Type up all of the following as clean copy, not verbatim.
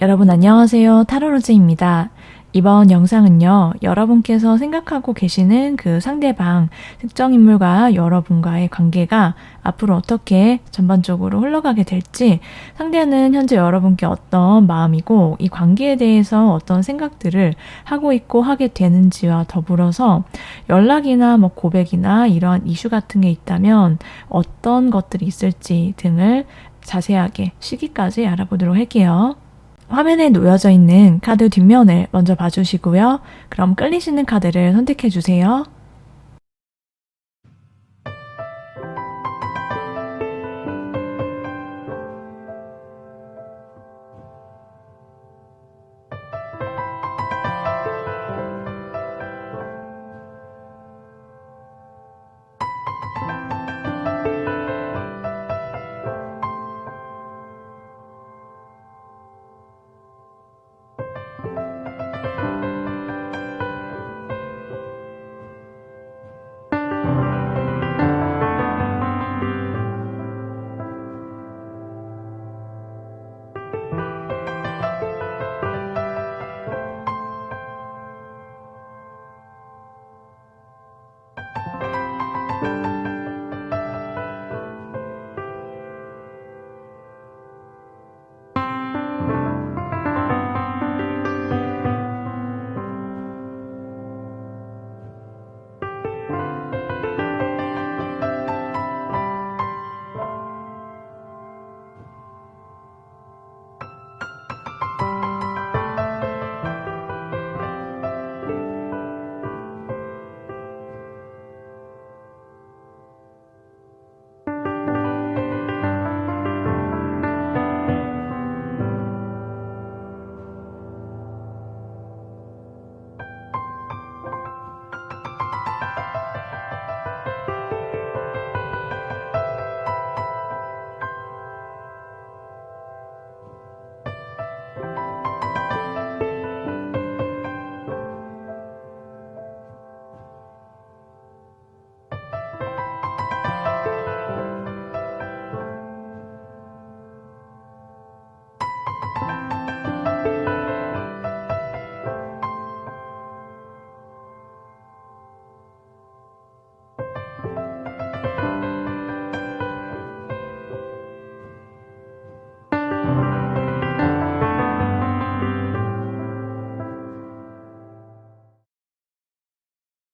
여러분 안녕하세요. 타로로즈입니다. 이번 영상은요, 여러분께서 생각하고 계시는 그 상대방, 특정 인물과 여러분과의 관계가 앞으로 어떻게 전반적으로 흘러가게 될지, 상대는 현재 여러분께 어떤 마음이고, 이 관계에 대해서 어떤 생각들을 하고 있고 하게 되는지와 더불어서 연락이나 고백이나 이러한 이슈 같은 게 있다면 어떤 것들이 있을지 등을 자세하게 시기까지 알아보도록 할게요. 화면에 놓여져 있는 카드 뒷면을 먼저 봐주시고요. 그럼 끌리시는 카드를 선택해 주세요.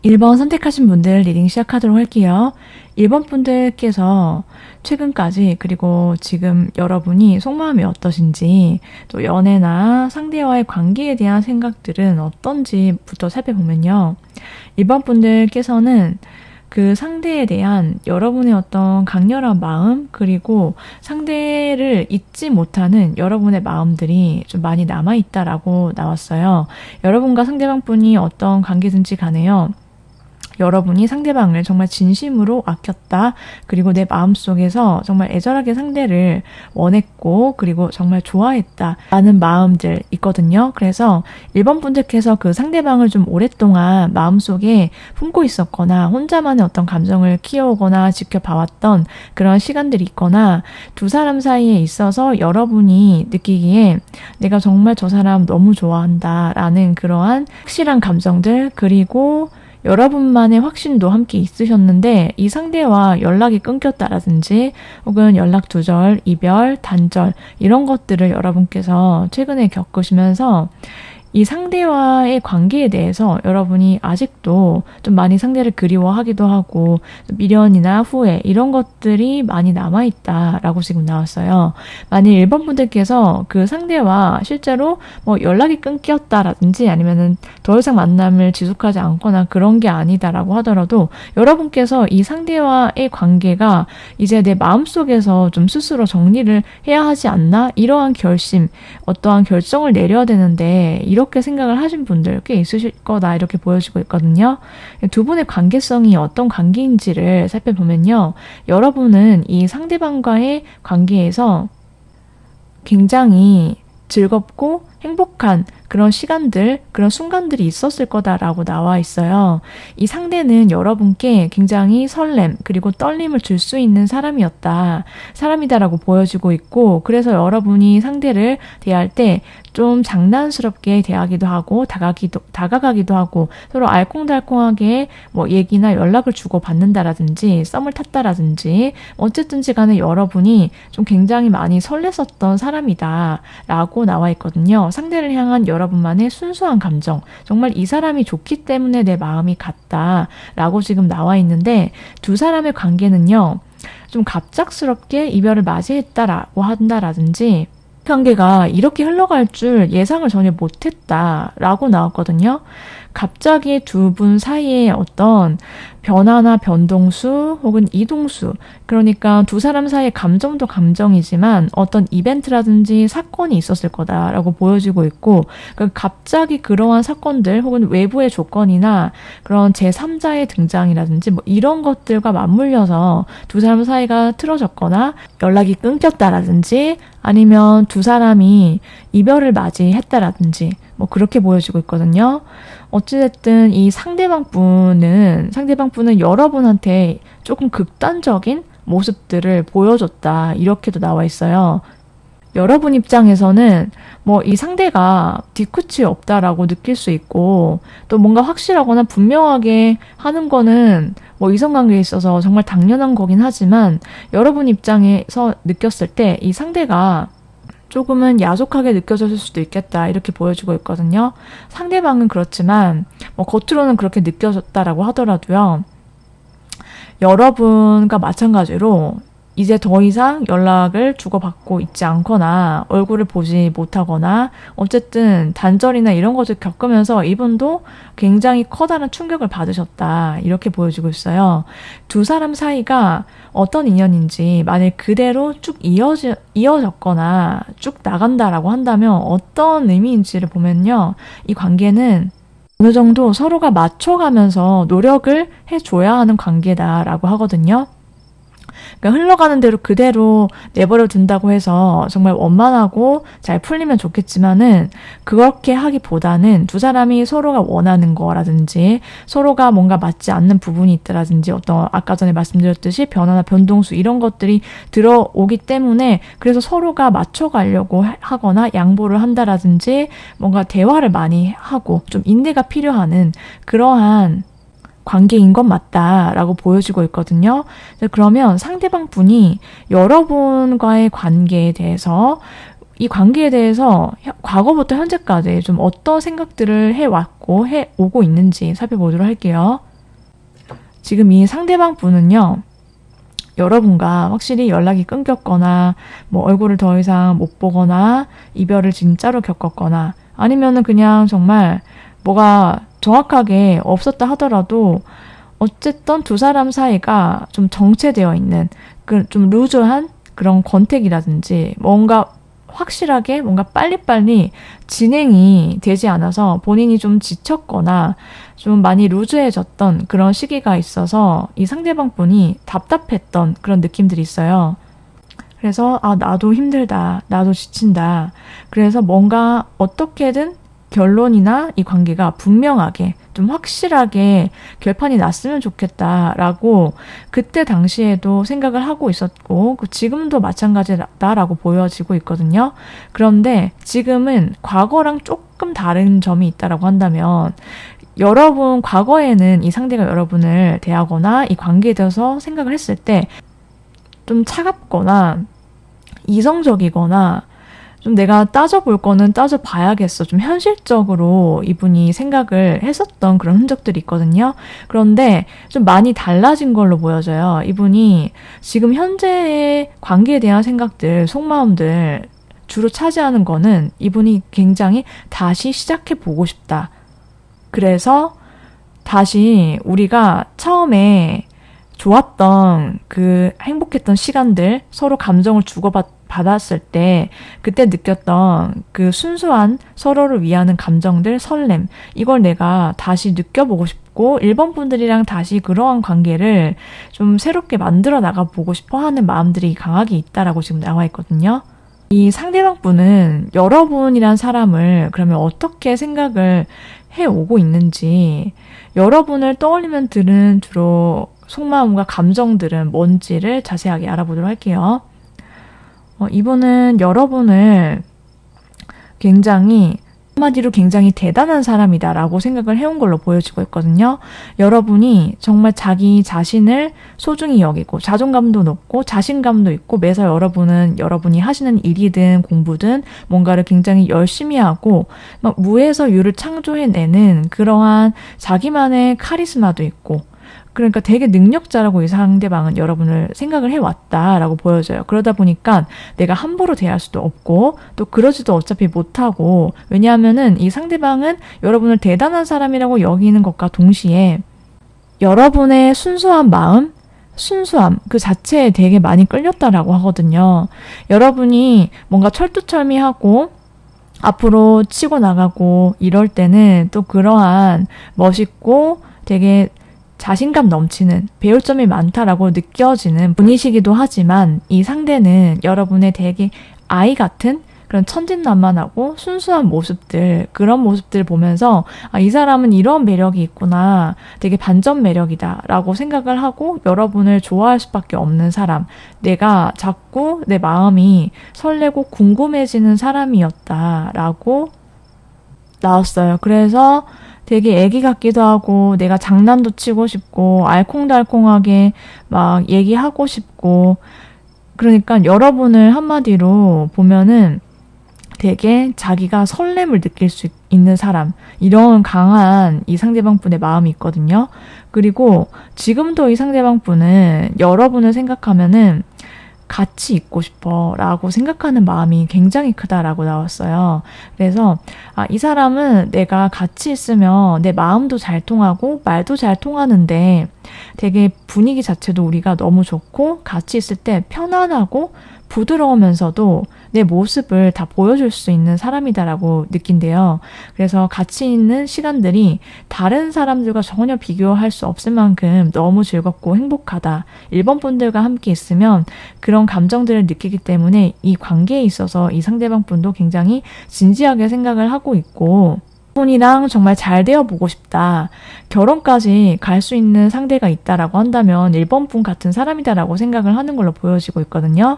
일 번 선택하신 분들 리딩 시작하도록 할게요. 1번 분들께서 최근까지 그리고 지금 여러분이 속마음이 어떠신지, 또 연애나 상대와의 관계에 대한 생각들은 어떤지부터 살펴보면요. 1번 분들께서는 그 상대에 대한 여러분의 어떤 강렬한 마음, 그리고 상대를 잊지 못하는 여러분의 마음들이 좀 많이 남아있다라고 나왔어요. 여러분과 상대방분이 어떤 관계든지 간에요. 여러분이 상대방을 정말 진심으로 아꼈다. 그리고 내 마음속에서 정말 애절하게 상대를 원했고, 그리고 정말 좋아했다. 라는 마음들 있거든요. 그래서 1번 분들께서 그 상대방을 좀 오랫동안 마음속에 품고 있었거나, 혼자만의 어떤 감정을 키워오거나 지켜봐왔던 그런 시간들이 있거나, 두 사람 사이에 있어서 여러분이 느끼기에 내가 정말 저 사람 너무 좋아한다. 라는 그러한 확실한 감정들, 그리고 여러분만의 확신도 함께 있으셨는데 이 상대와 연락이 끊겼다라든지 혹은 연락 두절, 이별, 단절 이런 것들을 여러분께서 최근에 겪으시면서 이 상대와의 관계에 대해서 여러분이 아직도 좀 많이 상대를 그리워하기도 하고 미련이나 후회 이런 것들이 많이 남아있다라고 지금 나왔어요. 만일 1번 분들께서 그 상대와 실제로 연락이 끊겼다라든지 아니면은 더 이상 만남을 지속하지 않거나 그런 게 아니다라고 하더라도 여러분께서 이 상대와의 관계가 이제 내 마음속에서 좀 스스로 정리를 해야 하지 않나? 이러한 결심, 어떠한 결정을 내려야 되는데 이렇게 생각을 하신 분들 꽤 있으실 거다 이렇게 보여지고 있거든요. 두 분의 관계성이 어떤 관계인지를 살펴보면요. 여러분은 이 상대방과의 관계에서 굉장히 즐겁고 행복한 그런 시간들, 그런 순간들이 있었을 거다라고 나와 있어요. 이 상대는 여러분께 굉장히 설렘, 그리고 떨림을 줄 수 있는 사람이다라고 보여지고 있고, 그래서 여러분이 상대를 대할 때 좀 장난스럽게 대하기도 하고, 다가가기도 하고, 서로 알콩달콩하게 뭐 얘기나 연락을 주고 받는다라든지, 썸을 탔다라든지, 어쨌든지 간에 여러분이 좀 굉장히 많이 설렜었던 사람이다라고 나와 있거든요. 상대를 향한 여러분만의 순수한 감정, 정말 이 사람이 좋기 때문에 내 마음이 갔다라고 지금 나와 있는데, 두 사람의 관계는요, 좀 갑작스럽게 이별을 맞이했다라고 한다라든지, 관계가 이렇게 흘러갈 줄 예상을 전혀 못했다라고 나왔거든요. 갑자기 두 분 사이에 어떤 변화나 변동수 혹은 이동수, 그러니까 두 사람 사이의 감정도 감정이지만 어떤 이벤트라든지 사건이 있었을 거다라고 보여지고 있고, 그러니까 갑자기 그러한 사건들 혹은 외부의 조건이나 그런 제3자의 등장이라든지 뭐 이런 것들과 맞물려서 두 사람 사이가 틀어졌거나 연락이 끊겼다라든지 아니면 두 사람이 이별을 맞이했다라든지 뭐 그렇게 보여지고 있거든요. 어찌됐든 이 상대방 분은 여러분한테 조금 극단적인 모습들을 보여줬다, 이렇게도 나와 있어요. 여러분 입장에서는 뭐 이 상대가 뒤끝이 없다라고 느낄 수 있고, 또 뭔가 확실하거나 분명하게 하는 거는 뭐 이성관계에 있어서 정말 당연한 거긴 하지만, 여러분 입장에서 느꼈을 때 이 상대가 조금은 야속하게 느껴졌을 수도 있겠다, 이렇게 보여주고 있거든요. 상대방은 그렇지만 뭐 겉으로는 그렇게 느껴졌다라고 하더라도요, 여러분과 마찬가지로 이제 더 이상 연락을 주고받고 있지 않거나 얼굴을 보지 못하거나 어쨌든 단절이나 이런 것을 겪으면서 이분도 굉장히 커다란 충격을 받으셨다, 이렇게 보여지고 있어요. 두 사람 사이가 어떤 인연인지 만약 그대로 쭉 이어졌거나 쭉 나간다라고 한다면 어떤 의미인지를 보면요, 이 관계는 어느 정도 서로가 맞춰가면서 노력을 해줘야 하는 관계다라고 하거든요. 그러니까 흘러가는 대로 그대로 내버려 둔다고 해서 정말 원만하고 잘 풀리면 좋겠지만은, 그렇게 하기보다는 두 사람이 서로가 원하는 거라든지 서로가 뭔가 맞지 않는 부분이 있다라든지 어떤 아까 전에 말씀드렸듯이 변화나 변동수 이런 것들이 들어오기 때문에, 그래서 서로가 맞춰가려고 하거나 양보를 한다라든지 뭔가 대화를 많이 하고 좀 인내가 필요한 그러한 관계인 것 맞다라고 보여지고 있거든요. 그러면 상대방 분이 여러분과의 관계에 대해서, 이 관계에 대해서 과거부터 현재까지 좀 어떤 생각들을 해왔고 해오고 있는지 살펴보도록 할게요. 지금 이 상대방 분은요, 여러분과 확실히 연락이 끊겼거나 뭐 얼굴을 더 이상 못 보거나 이별을 진짜로 겪었거나 아니면은 그냥 정말 뭐가 정확하게 없었다 하더라도 어쨌든 두 사람 사이가 좀 정체되어 있는 좀 루즈한 그런 권태기라든지 뭔가 확실하게 뭔가 빨리빨리 진행이 되지 않아서 본인이 좀 지쳤거나 좀 많이 루즈해졌던 그런 시기가 있어서 이 상대방 분이 답답했던 그런 느낌들이 있어요. 그래서 나도 힘들다, 나도 지친다, 그래서 뭔가 어떻게든 결론이나 이 관계가 분명하게 좀 확실하게 결판이 났으면 좋겠다라고 그때 당시에도 생각을 하고 있었고, 지금도 마찬가지다라고 보여지고 있거든요. 그런데 지금은 과거랑 조금 다른 점이 있다라고 한다면, 여러분 과거에는 이 상대가 여러분을 대하거나 이 관계에 대해서 생각을 했을 때 좀 차갑거나 이성적이거나 좀 내가 따져볼 거는 따져봐야겠어, 좀 현실적으로 이분이 생각을 했었던 그런 흔적들이 있거든요. 그런데 좀 많이 달라진 걸로 보여져요. 이분이 지금 현재의 관계에 대한 생각들, 속마음들 주로 차지하는 거는 이분이 굉장히 다시 시작해보고 싶다. 그래서 다시 우리가 처음에 좋았던 그 행복했던 시간들, 서로 감정을 주고받았을 때 그때 느꼈던 그 순수한 서로를 위하는 감정들, 설렘, 이걸 내가 다시 느껴보고 싶고 일본 분들이랑 다시 그러한 관계를 좀 새롭게 만들어 나가보고 싶어 하는 마음들이 강하게 있다라고 지금 나와 있거든요. 이 상대방 분은 여러분이란 사람을 그러면 어떻게 생각을 해오고 있는지, 여러분을 떠올리면 드는 주로 속마음과 감정들은 뭔지를 자세하게 알아보도록 할게요. 이분은 여러분을 한마디로 굉장히 대단한 사람이다라고 생각을 해온 걸로 보여지고 있거든요. 여러분이 정말 자기 자신을 소중히 여기고 자존감도 높고 자신감도 있고, 매사 여러분이 하시는 일이든 공부든 뭔가를 굉장히 열심히 하고 막 무에서 유를 창조해내는 그러한 자기만의 카리스마도 있고, 그러니까 되게 능력자라고 이 상대방은 여러분을 생각을 해왔다라고 보여져요. 그러다 보니까 내가 함부로 대할 수도 없고 또 그러지도 어차피 못하고, 왜냐하면은 이 상대방은 여러분을 대단한 사람이라고 여기는 것과 동시에 여러분의 순수한 마음, 순수함 그 자체에 되게 많이 끌렸다라고 하거든요. 여러분이 뭔가 철두철미하고 앞으로 치고 나가고 이럴 때는 또 그러한 멋있고 되게 자신감 넘치는, 배울 점이 많다라고 느껴지는 분이시기도 하지만, 이 상대는 여러분의 되게 아이 같은 그런 천진난만하고 순수한 모습들, 그런 모습들을 보면서 이 사람은 이런 매력이 있구나, 되게 반전 매력이다 라고 생각을 하고 여러분을 좋아할 수밖에 없는 사람, 내가 자꾸 내 마음이 설레고 궁금해지는 사람이었다 라고 나왔어요. 그래서 되게 애기 같기도 하고 내가 장난도 치고 싶고 알콩달콩하게 막 얘기하고 싶고, 그러니까 여러분을 한마디로 보면은 되게 자기가 설렘을 느낄 수 있는 사람, 이런 강한 이 상대방 분의 마음이 있거든요. 그리고 지금도 이 상대방 분은 여러분을 생각하면은 같이 있고 싶어 라고 생각하는 마음이 굉장히 크다라고 나왔어요. 그래서 이 사람은 내가 같이 있으면 내 마음도 잘 통하고 말도 잘 통하는데 되게 분위기 자체도 우리가 너무 좋고 같이 있을 때 편안하고 부드러우면서도 내 모습을 다 보여줄 수 있는 사람이다라고 느낀대요. 그래서 같이 있는 시간들이 다른 사람들과 전혀 비교할 수 없을 만큼 너무 즐겁고 행복하다. 일본 분들과 함께 있으면 그런 감정들을 느끼기 때문에 이 관계에 있어서 이 상대방 분도 굉장히 진지하게 생각을 하고 있고, 분이랑 정말 잘 되어보고 싶다. 결혼까지 갈 수 있는 상대가 있다라고 한다면 1번 분 같은 사람이다라고 생각을 하는 걸로 보여지고 있거든요.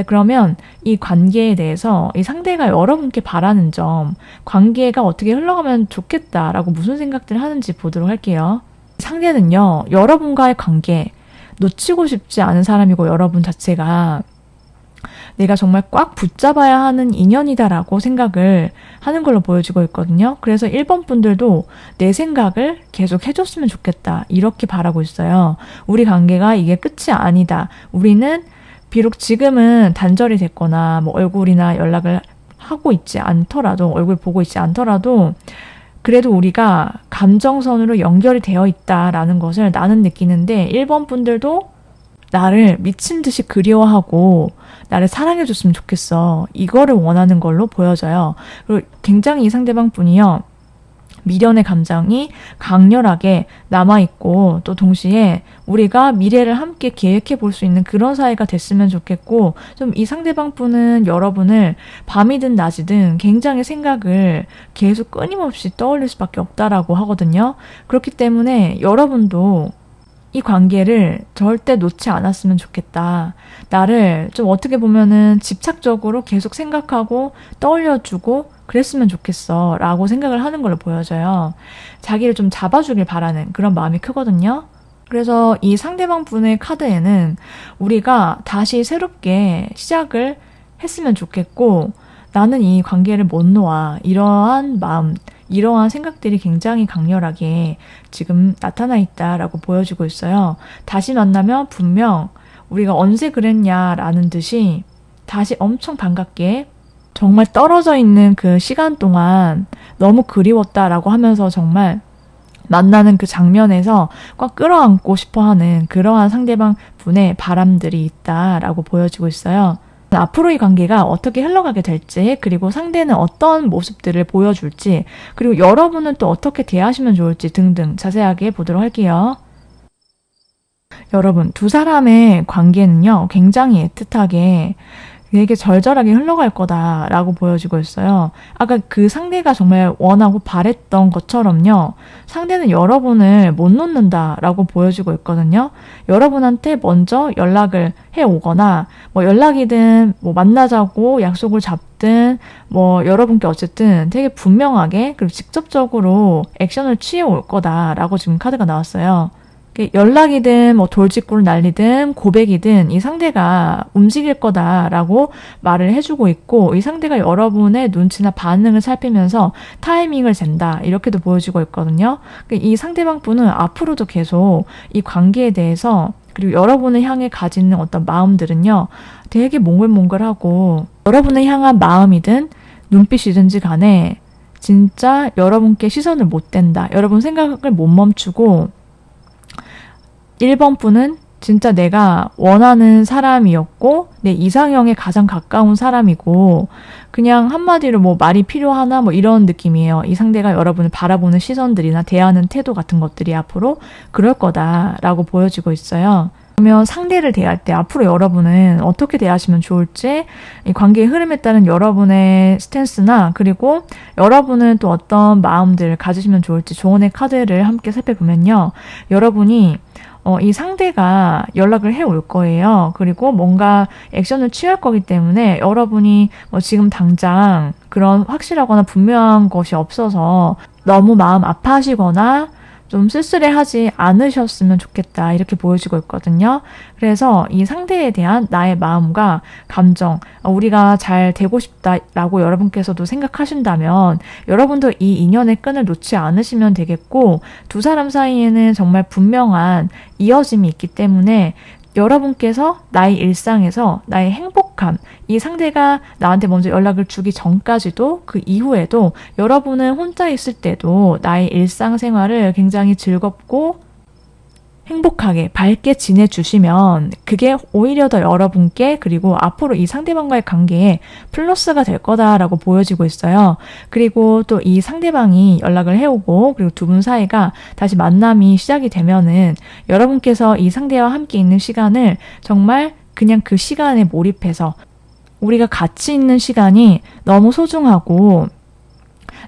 그러면 이 관계에 대해서 이 상대가 여러분께 바라는 점, 관계가 어떻게 흘러가면 좋겠다라고 무슨 생각들을 하는지 보도록 할게요. 상대는요, 여러분과의 관계 놓치고 싶지 않은 사람이고, 여러분 자체가 내가 정말 꽉 붙잡아야 하는 인연이다라고 생각을 하는 걸로 보여지고 있거든요. 그래서 1번 분들도 내 생각을 계속 해줬으면 좋겠다, 이렇게 바라고 있어요. 우리 관계가 이게 끝이 아니다. 우리는 비록 지금은 단절이 됐거나 뭐 얼굴이나 연락을 하고 있지 않더라도, 얼굴 보고 있지 않더라도 그래도 우리가 감정선으로 연결이 되어 있다라는 것을 나는 느끼는데, 1번 분들도 나를 미친 듯이 그리워하고 나를 사랑해줬으면 좋겠어, 이거를 원하는 걸로 보여져요. 그리고 굉장히 이 상대방 분이요, 미련의 감정이 강렬하게 남아있고, 또 동시에 우리가 미래를 함께 계획해 볼 수 있는 그런 사이가 됐으면 좋겠고, 좀 이 상대방 분은 여러분을 밤이든 낮이든 굉장히 생각을 계속 끊임없이 떠올릴 수밖에 없다라고 하거든요. 그렇기 때문에 여러분도 이 관계를 절대 놓지 않았으면 좋겠다. 나를 좀 어떻게 보면은 집착적으로 계속 생각하고 떠올려주고 그랬으면 좋겠어 라고 생각을 하는 걸로 보여져요. 자기를 좀 잡아주길 바라는 그런 마음이 크거든요. 그래서 이 상대방 분의 카드에는 우리가 다시 새롭게 시작을 했으면 좋겠고, 나는 이 관계를 못 놓아, 이러한 마음, 이러한 생각들이 굉장히 강렬하게 지금 나타나 있다라고 보여지고 있어요. 다시 만나면 분명 우리가 언제 그랬냐라는 듯이 다시 엄청 반갑게, 정말 떨어져 있는 그 시간 동안 너무 그리웠다라고 하면서 정말 만나는 그 장면에서 꽉 끌어안고 싶어하는 그러한 상대방 분의 바람들이 있다라고 보여지고 있어요. 앞으로 이 관계가 어떻게 흘러가게 될지, 그리고 상대는 어떤 모습들을 보여줄지, 그리고 여러분은 또 어떻게 대하시면 좋을지 등등 자세하게 보도록 할게요. 여러분, 두 사람의 관계는요, 굉장히 애틋하게 되게 절절하게 흘러갈 거다라고 보여지고 있어요. 아까 그 상대가 정말 원하고 바랬던 것처럼요. 상대는 여러분을 못 놓는다라고 보여지고 있거든요. 여러분한테 먼저 연락을 해오거나 뭐 연락이든 뭐 만나자고 약속을 잡든 뭐 여러분께 어쨌든 되게 분명하게 그리고 직접적으로 액션을 취해올 거다라고 지금 카드가 나왔어요. 연락이든 뭐 돌직구를 날리든 고백이든 이 상대가 움직일 거다라고 말을 해주고 있고 이 상대가 여러분의 눈치나 반응을 살피면서 타이밍을 잰다 이렇게도 보여지고 있거든요. 이 상대방 분은 앞으로도 계속 이 관계에 대해서 그리고 여러분을 향해 가지는 어떤 마음들은요 되게 몽글몽글하고 여러분을 향한 마음이든 눈빛이든지 간에 진짜 여러분께 시선을 못 댄다. 여러분 생각을 못 멈추고 1번 분은 진짜 내가 원하는 사람이었고 내 이상형에 가장 가까운 사람이고 그냥 한마디로 뭐 말이 필요하나 뭐 이런 느낌이에요. 이 상대가 여러분을 바라보는 시선들이나 대하는 태도 같은 것들이 앞으로 그럴 거다라고 보여지고 있어요. 그러면 상대를 대할 때 앞으로 여러분은 어떻게 대하시면 좋을지 이 관계의 흐름에 따른 여러분의 스탠스나 그리고 여러분은 또 어떤 마음들을 가지시면 좋을지 조언의 카드를 함께 살펴보면요. 여러분이 이 상대가 연락을 해올 거예요. 그리고 뭔가 액션을 취할 거기 때문에 여러분이 뭐 지금 당장 그런 확실하거나 분명한 것이 없어서 너무 마음 아파하시거나 좀 쓸쓸해하지 않으셨으면 좋겠다 이렇게 보여지고 있거든요. 그래서 이 상대에 대한 나의 마음과 감정 우리가 잘 되고 싶다라고 여러분께서도 생각하신다면 여러분도 이 인연의 끈을 놓지 않으시면 되겠고 두 사람 사이에는 정말 분명한 이어짐이 있기 때문에 여러분께서 나의 일상에서 나의 행복함, 이 상대가 나한테 먼저 연락을 주기 전까지도 그 이후에도 여러분은 혼자 있을 때도 나의 일상생활을 굉장히 즐겁고 행복하게 밝게 지내주시면 그게 오히려 더 여러분께 그리고 앞으로 이 상대방과의 관계에 플러스가 될 거다라고 보여지고 있어요. 그리고 또 이 상대방이 연락을 해오고 그리고 두 분 사이가 다시 만남이 시작이 되면은 여러분께서 이 상대와 함께 있는 시간을 정말 그냥 그 시간에 몰입해서 우리가 같이 있는 시간이 너무 소중하고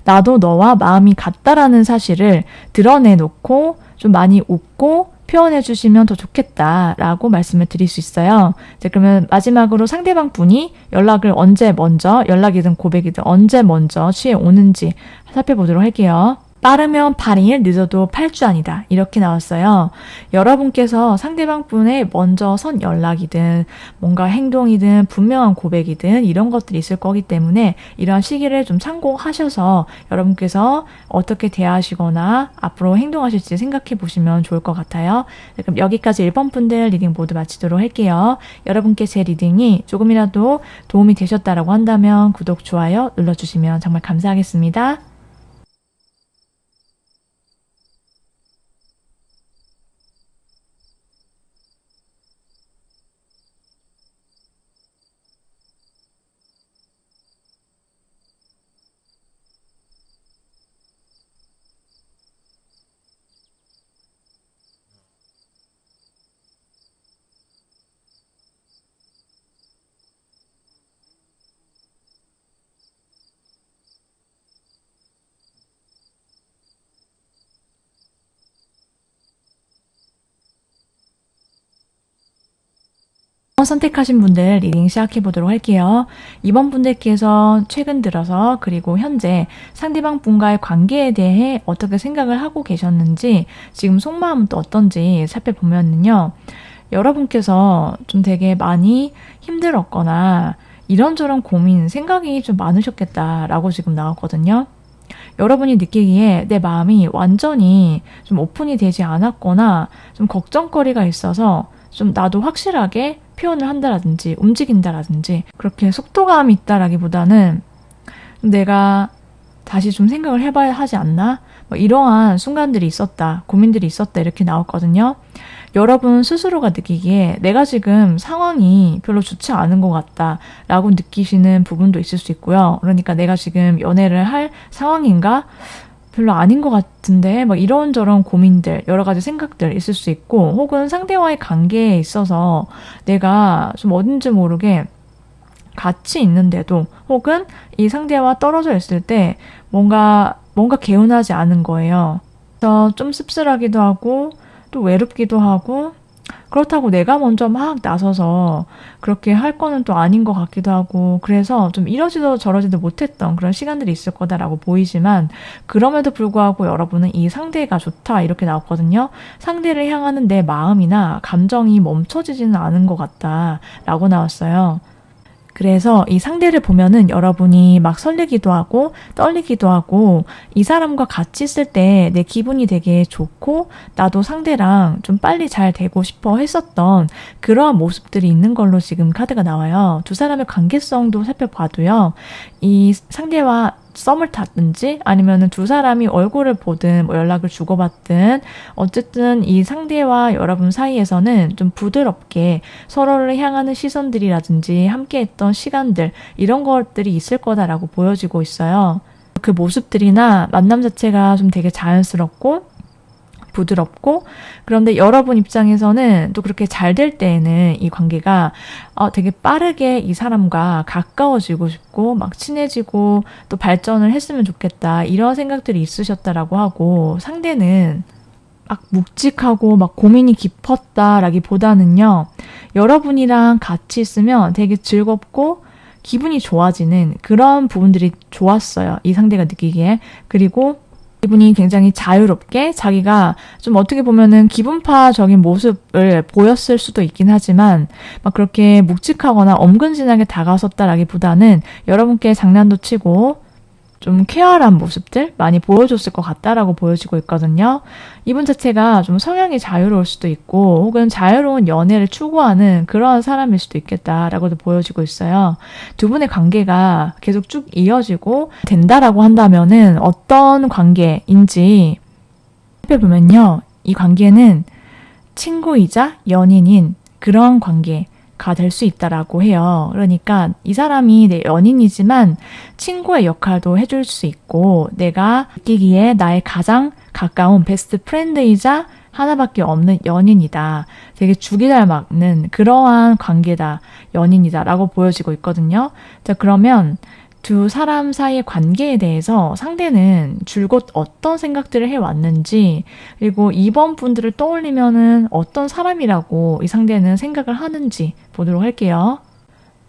나도 너와 마음이 같다라는 사실을 드러내놓고 좀 많이 웃고 표현해 주시면 더 좋겠다라고 말씀을 드릴 수 있어요. 이제 그러면 마지막으로 상대방 분이 연락을 언제 먼저, 연락이든 고백이든 언제 먼저 취해 오는지 살펴보도록 할게요. 빠르면 8일, 늦어도 8주 아니다. 이렇게 나왔어요. 여러분께서 상대방 분의 먼저 선 연락이든 뭔가 행동이든 분명한 고백이든 이런 것들이 있을 거기 때문에 이런 시기를 좀 참고하셔서 여러분께서 어떻게 대하시거나 앞으로 행동하실지 생각해 보시면 좋을 것 같아요. 네, 그럼 여기까지 1번 분들 리딩 모두 마치도록 할게요. 여러분께 제 리딩이 조금이라도 도움이 되셨다라고 한다면 구독, 좋아요 눌러주시면 정말 감사하겠습니다. 선택하신 분들 리딩 시작해 보도록 할게요. 이번 분들께서 최근 들어서 그리고 현재 상대방 분과의 관계에 대해 어떻게 생각을 하고 계셨는지 지금 속마음은 또 어떤지 살펴보면요. 여러분께서 좀 되게 많이 힘들었거나 이런저런 고민, 생각이 좀 많으셨겠다라고 지금 나왔거든요. 여러분이 느끼기에 내 마음이 완전히 좀 오픈이 되지 않았거나 좀 걱정거리가 있어서 좀 나도 확실하게 표현을 한다라든지 움직인다라든지 그렇게 속도감이 있다라기보다는 내가 다시 좀 생각을 해봐야 하지 않나? 뭐 이러한 순간들이 있었다, 고민들이 있었다 이렇게 나왔거든요. 여러분 스스로가 느끼기에 내가 지금 상황이 별로 좋지 않은 것 같다라고 느끼시는 부분도 있을 수 있고요. 그러니까 내가 지금 연애를 할 상황인가? 별로 아닌 것 같은데 막 이런저런 고민들 여러 가지 생각들 있을 수 있고 혹은 상대와의 관계에 있어서 내가 좀 어딘지 모르게 같이 있는데도 혹은 이 상대와 떨어져 있을 때 뭔가 개운하지 않은 거예요. 그래서 좀 씁쓸하기도 하고 또 외롭기도 하고 그렇다고 내가 먼저 막 나서서 그렇게 할 거는 또 아닌 것 같기도 하고 그래서 좀 이러지도 저러지도 못했던 그런 시간들이 있을 거다라고 보이지만 그럼에도 불구하고 여러분은 이 상대가 좋다 이렇게 나왔거든요. 상대를 향하는 내 마음이나 감정이 멈춰지지는 않은 것 같다라고 나왔어요. 그래서 이 상대를 보면은 여러분이 막 설레기도 하고 떨리기도 하고 이 사람과 같이 있을 때 내 기분이 되게 좋고 나도 상대랑 좀 빨리 잘 되고 싶어 했었던 그러한 모습들이 있는 걸로 지금 카드가 나와요. 두 사람의 관계성도 살펴봐도요. 이 상대와 썸을 탔든지 아니면은 두 사람이 얼굴을 보든 뭐 연락을 주고받든 어쨌든 이 상대와 여러분 사이에서는 좀 부드럽게 서로를 향하는 시선들이라든지 함께했던 시간들 이런 것들이 있을 거다라고 보여지고 있어요. 그 모습들이나 만남 자체가 좀 되게 자연스럽고 부드럽고 그런데 여러분 입장에서는 또 그렇게 잘 될 때에는 이 관계가 되게 빠르게 이 사람과 가까워지고 싶고 막 친해지고 또 발전을 했으면 좋겠다 이런 생각들이 있으셨다라고 하고 상대는 막 묵직하고 막 고민이 깊었다라기보다는요 여러분이랑 같이 있으면 되게 즐겁고 기분이 좋아지는 그런 부분들이 좋았어요. 이 상대가 느끼기에. 그리고 이분이 굉장히 자유롭게 자기가 좀 어떻게 보면은 기분파적인 모습을 보였을 수도 있긴 하지만 막 그렇게 묵직하거나 엄근진하게 다가섰다라기보다는 여러분께 장난도 치고 좀 쾌활한 모습들 많이 보여줬을 것 같다라고 보여지고 있거든요. 이분 자체가 좀 성향이 자유로울 수도 있고 혹은 자유로운 연애를 추구하는 그런 사람일 수도 있겠다라고도 보여지고 있어요. 두 분의 관계가 계속 쭉 이어지고 된다라고 한다면은 어떤 관계인지 살펴보면요. 이 관계는 친구이자 연인인 그런 관계가 될 수 있다라고 해요. 그러니까 이 사람이 내 연인이지만 친구의 역할도 해줄 수 있고 내가 느끼기에 나의 가장 가까운 베스트 프렌드이자 하나밖에 없는 연인이다. 되게 죽이 잘 맞는 그러한 관계다. 연인이다. 라고 보여지고 있거든요. 자, 그러면 두 사람 사이의 관계에 대해서 상대는 줄곧 어떤 생각들을 해왔는지 그리고 이번 분들을 떠올리면은 어떤 사람이라고 이 상대는 생각을 하는지 보도록 할게요.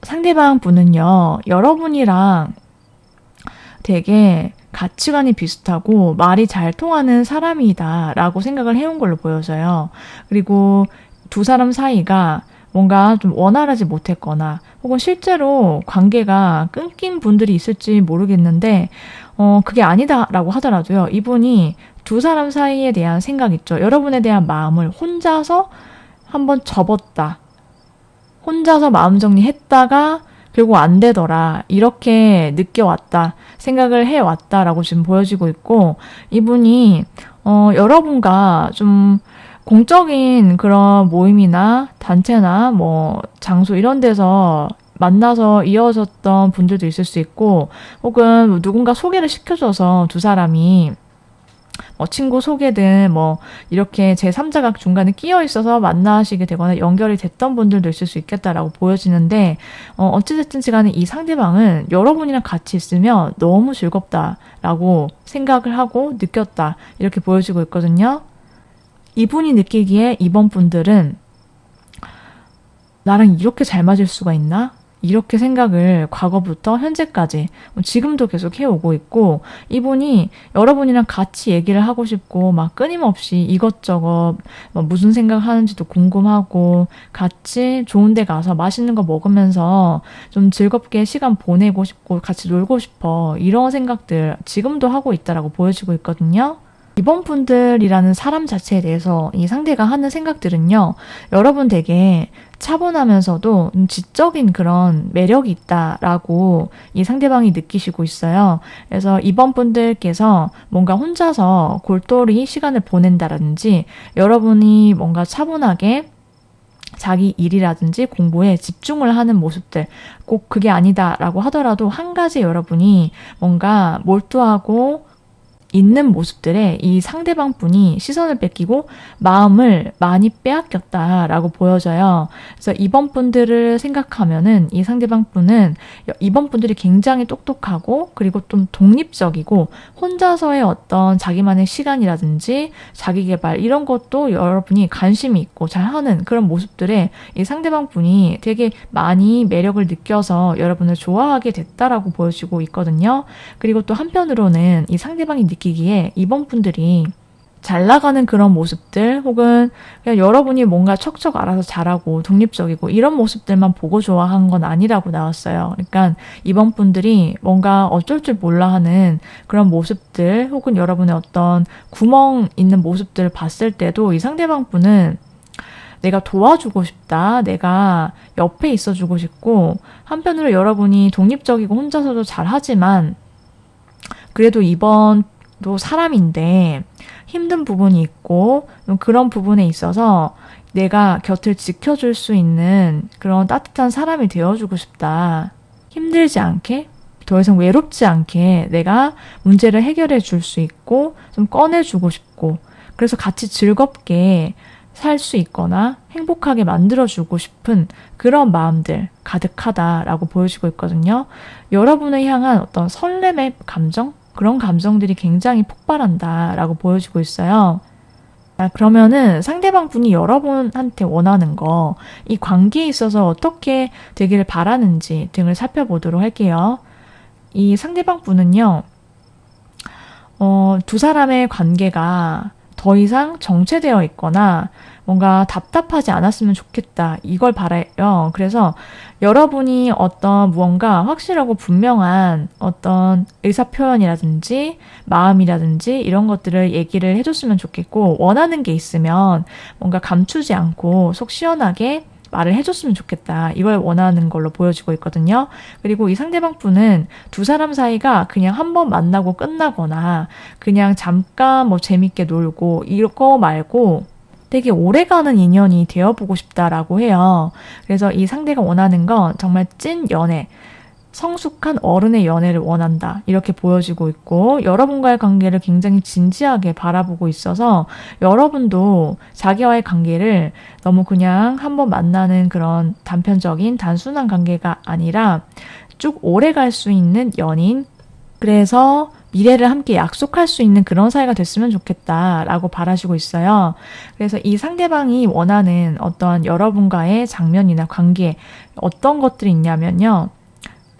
상대방 분은요. 여러분이랑 되게 가치관이 비슷하고 말이 잘 통하는 사람이다 라고 생각을 해온 걸로 보여져요. 그리고 두 사람 사이가 뭔가 좀 원활하지 못했거나 혹은 실제로 관계가 끊긴 분들이 있을지 모르겠는데 그게 아니다라고 하더라도요. 이분이 두 사람 사이에 대한 생각 있죠. 여러분에 대한 마음을 혼자서 한번 접었다. 혼자서 마음 정리했다가 결국 안 되더라. 이렇게 느껴왔다. 생각을 해왔다라고 지금 보여지고 있고 이분이 여러분과 좀 공적인 그런 모임이나 단체나 뭐 장소 이런 데서 만나서 이어졌던 분들도 있을 수 있고 혹은 누군가 소개를 시켜줘서 두 사람이 친구 소개든 뭐 이렇게 제3자가 중간에 끼어 있어서 만나시게 되거나 연결이 됐던 분들도 있을 수 있겠다라고 보여지는데 어찌됐든 간에 이 상대방은 여러분이랑 같이 있으면 너무 즐겁다라고 생각을 하고 느꼈다 이렇게 보여지고 있거든요. 이분이 느끼기에 이번 분들은 나랑 이렇게 잘 맞을 수가 있나? 이렇게 생각을 과거부터 현재까지 지금도 계속 해오고 있고 이분이 여러분이랑 같이 얘기를 하고 싶고 막 끊임없이 이것저것 무슨 생각하는지도 궁금하고 같이 좋은 데 가서 맛있는 거 먹으면서 좀 즐겁게 시간 보내고 싶고 같이 놀고 싶어 이런 생각들 지금도 하고 있다라고 보여지고 있거든요. 이번 분들이라는 사람 자체에 대해서 이 상대가 하는 생각들은요. 여러분 되게 차분하면서도 지적인 그런 매력이 있다라고 이 상대방이 느끼시고 있어요. 그래서 이번 분들께서 뭔가 혼자서 골똘히 시간을 보낸다든지 여러분이 뭔가 차분하게 자기 일이라든지 공부에 집중을 하는 모습들 꼭 그게 아니다라고 하더라도 한 가지 여러분이 뭔가 몰두하고 있는 모습들에 이 상대방 분이 시선을 뺏기고 마음을 많이 빼앗겼다라고 보여져요. 그래서 이번 분들을 생각하면은 이 상대방 분은 이번 분들이 굉장히 똑똑하고 그리고 좀 독립적이고 혼자서의 어떤 자기만의 시간이라든지 자기 개발 이런 것도 여러분이 관심이 있고 잘하는 그런 모습들에 이 상대방 분이 되게 많이 매력을 느껴서 여러분을 좋아하게 됐다라고 보여지고 있거든요. 그리고 또 한편으로는 이 상대방이 느끼기에 이번 분들이 잘 나가는 그런 모습들 혹은 그냥 여러분이 뭔가 척척 알아서 잘하고 독립적이고 이런 모습들만 보고 좋아한 건 아니라고 나왔어요. 그러니까 이번 분들이 뭔가 어쩔 줄 몰라 하는 그런 모습들 혹은 여러분의 어떤 구멍 있는 모습들을 봤을 때도 이 상대방 분은 내가 도와주고 싶다. 내가 옆에 있어주고 싶고 한편으로 여러분이 독립적이고 혼자서도 잘하지만 그래도 이번도 사람인데 힘든 부분이 있고 그런 부분에 있어서 내가 곁을 지켜줄 수 있는 그런 따뜻한 사람이 되어주고 싶다. 힘들지 않게 더 이상 외롭지 않게 내가 문제를 해결해 줄 수 있고 좀 꺼내주고 싶고 그래서 같이 즐겁게 살 수 있거나 행복하게 만들어주고 싶은 그런 마음들 가득하다라고 보여지고 있거든요. 여러분을 향한 어떤 설렘의 감정? 그런 감정들이 굉장히 폭발한다라고 보여지고 있어요. 그러면은 상대방 분이 여러분한테 원하는 거, 이 관계에 있어서 어떻게 되기를 바라는지 등을 살펴보도록 할게요. 이 상대방 분은요, 두 사람의 관계가 더 이상 정체되어 있거나 뭔가 답답하지 않았으면 좋겠다. 이걸 바라요. 그래서 여러분이 어떤 무언가 확실하고 분명한 어떤 의사표현이라든지 마음이라든지 이런 것들을 얘기를 해줬으면 좋겠고 원하는 게 있으면 뭔가 감추지 않고 속 시원하게 말을 해줬으면 좋겠다. 이걸 원하는 걸로 보여지고 있거든요. 그리고 이 상대방 분은 두 사람 사이가 그냥 한 번 만나고 끝나거나 그냥 잠깐 뭐 재밌게 놀고 이거 말고 되게 오래가는 인연이 되어보고 싶다라고 해요. 그래서 이 상대가 원하는 건 정말 찐 연애, 성숙한 어른의 연애를 원한다. 이렇게 보여지고 있고 여러분과의 관계를 굉장히 진지하게 바라보고 있어서 여러분도 자기와의 관계를 너무 그냥 한번 만나는 그런 단편적인 단순한 관계가 아니라 쭉 오래 갈 수 있는 연인, 그래서 미래를 함께 약속할 수 있는 그런 사이가 됐으면 좋겠다라고 바라시고 있어요. 그래서 이 상대방이 원하는 어떤 여러분과의 장면이나 관계 어떤 것들이 있냐면요.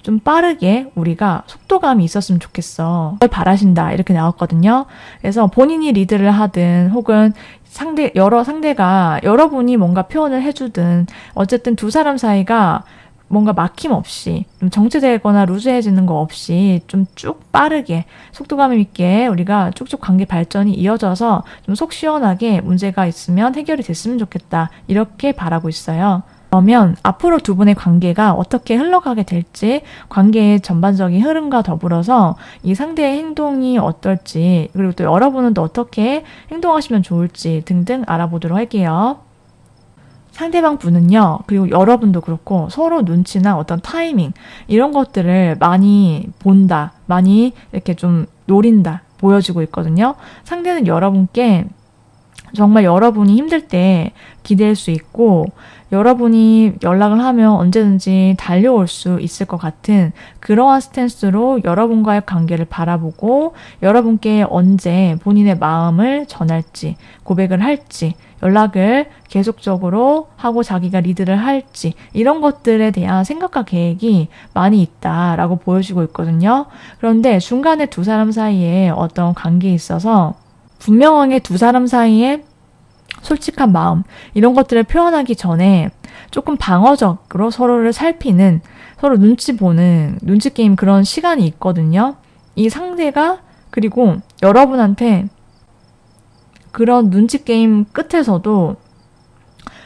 좀 빠르게 우리가 속도감이 있었으면 좋겠어. 그걸 바라신다. 이렇게 나왔거든요. 그래서 본인이 리드를 하든 혹은 상대가 여러분이 뭔가 표현을 해주든 어쨌든 두 사람 사이가 뭔가 막힘 없이 좀 정체되거나 루즈해지는 거 없이 좀 쭉 빠르게 속도감 있게 우리가 쭉쭉 관계 발전이 이어져서 좀 속 시원하게 문제가 있으면 해결이 됐으면 좋겠다. 이렇게 바라고 있어요. 그러면 앞으로 두 분의 관계가 어떻게 흘러가게 될지 관계의 전반적인 흐름과 더불어서 이 상대의 행동이 어떨지 그리고 또 여러분은 또 어떻게 행동하시면 좋을지 등등 알아보도록 할게요. 상대방 분은요, 그리고 여러분도 그렇고 서로 눈치나 어떤 타이밍 이런 것들을 많이 본다, 많이 이렇게 좀 노린다 보여지고 있거든요. 상대는 여러분께 정말 여러분이 힘들 때 기댈 수 있고 여러분이 연락을 하면 언제든지 달려올 수 있을 것 같은 그러한 스탠스로 여러분과의 관계를 바라보고 여러분께 언제 본인의 마음을 전할지 고백을 할지 연락을 계속적으로 하고 자기가 리드를 할지 이런 것들에 대한 생각과 계획이 많이 있다라고 보여지고 있거든요. 그런데 중간에 두 사람 사이에 어떤 관계에 있어서 분명하게 두 사람 사이에 솔직한 마음 이런 것들을 표현하기 전에 조금 방어적으로 서로를 살피는 서로 눈치 보는 눈치 게임 그런 시간이 있거든요. 이 상대가 그리고 여러분한테 그런 눈치 게임 끝에서도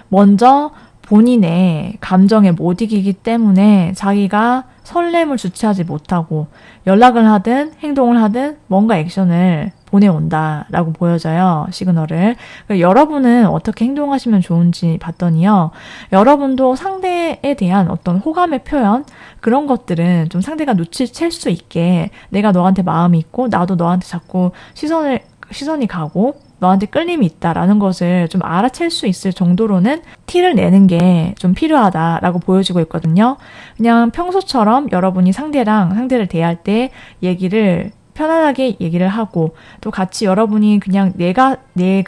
먼저 본인의 감정에 못 이기기 때문에 자기가 설렘을 주체하지 못하고 연락을 하든 행동을 하든 뭔가 액션을 보내온다라고 보여져요. 시그널을. 여러분은 어떻게 행동하시면 좋은지 봤더니요. 여러분도 상대에 대한 어떤 호감의 표현, 그런 것들은 좀 상대가 눈치챌 수 있게 내가 너한테 마음이 있고 나도 너한테 자꾸 시선이 가고 너한테 끌림이 있다라는 것을 좀 알아챌 수 있을 정도로는 티를 내는 게 좀 필요하다라고 보여지고 있거든요. 그냥 평소처럼 여러분이 상대를 대할 때 편안하게 얘기를 하고, 또 같이 여러분이 그냥 내가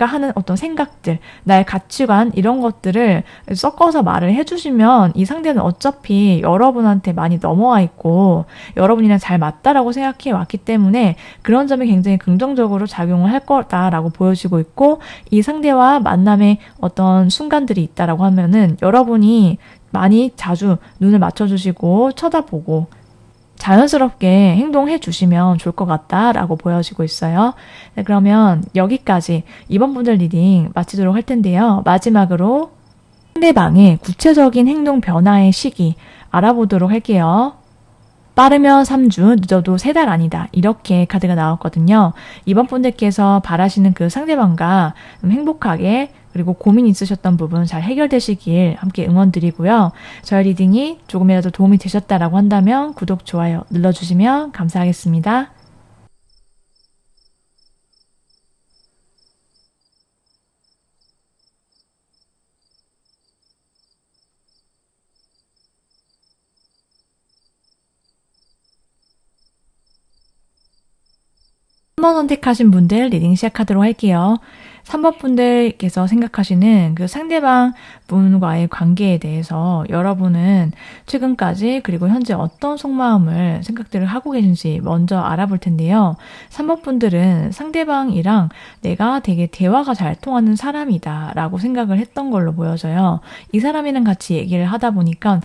하는 어떤 생각들, 나의 가치관, 이런 것들을 섞어서 말을 해주시면 이 상대는 어차피 여러분한테 많이 넘어와 있고 여러분이랑 잘 맞다라고 생각해 왔기 때문에 그런 점이 굉장히 긍정적으로 작용을 할 거다라고 보여지고 있고, 이 상대와 만남의 어떤 순간들이 있다라고 하면은 여러분이 많이 자주 눈을 맞춰주시고 쳐다보고 자연스럽게 행동해 주시면 좋을 것 같다라고 보여지고 있어요. 네, 그러면 여기까지 이번 분들 리딩 마치도록 할 텐데요. 마지막으로 상대방의 구체적인 행동 변화의 시기 알아보도록 할게요. 빠르면 3주, 늦어도 3달 아니다. 이렇게 카드가 나왔거든요. 이번 분들께서 바라시는 그 상대방과 행복하게, 그리고 고민 있으셨던 부분 잘 해결되시길 함께 응원드리고요. 저희 리딩이 조금이라도 도움이 되셨다라고 한다면 구독, 좋아요 눌러주시면 감사하겠습니다. 한 번 선택하신 분들 리딩 시작하도록 할게요. 3번 분들께서 생각하시는 그 상대방 분과의 관계에 대해서 여러분은 최근까지 그리고 현재 어떤 속마음을 생각들을 하고 계신지 먼저 알아볼 텐데요. 3번 분들은 상대방이랑 내가 되게 대화가 잘 통하는 사람이다 라고 생각을 했던 걸로 보여져요. 이 사람이랑 같이 얘기를 하다 보니까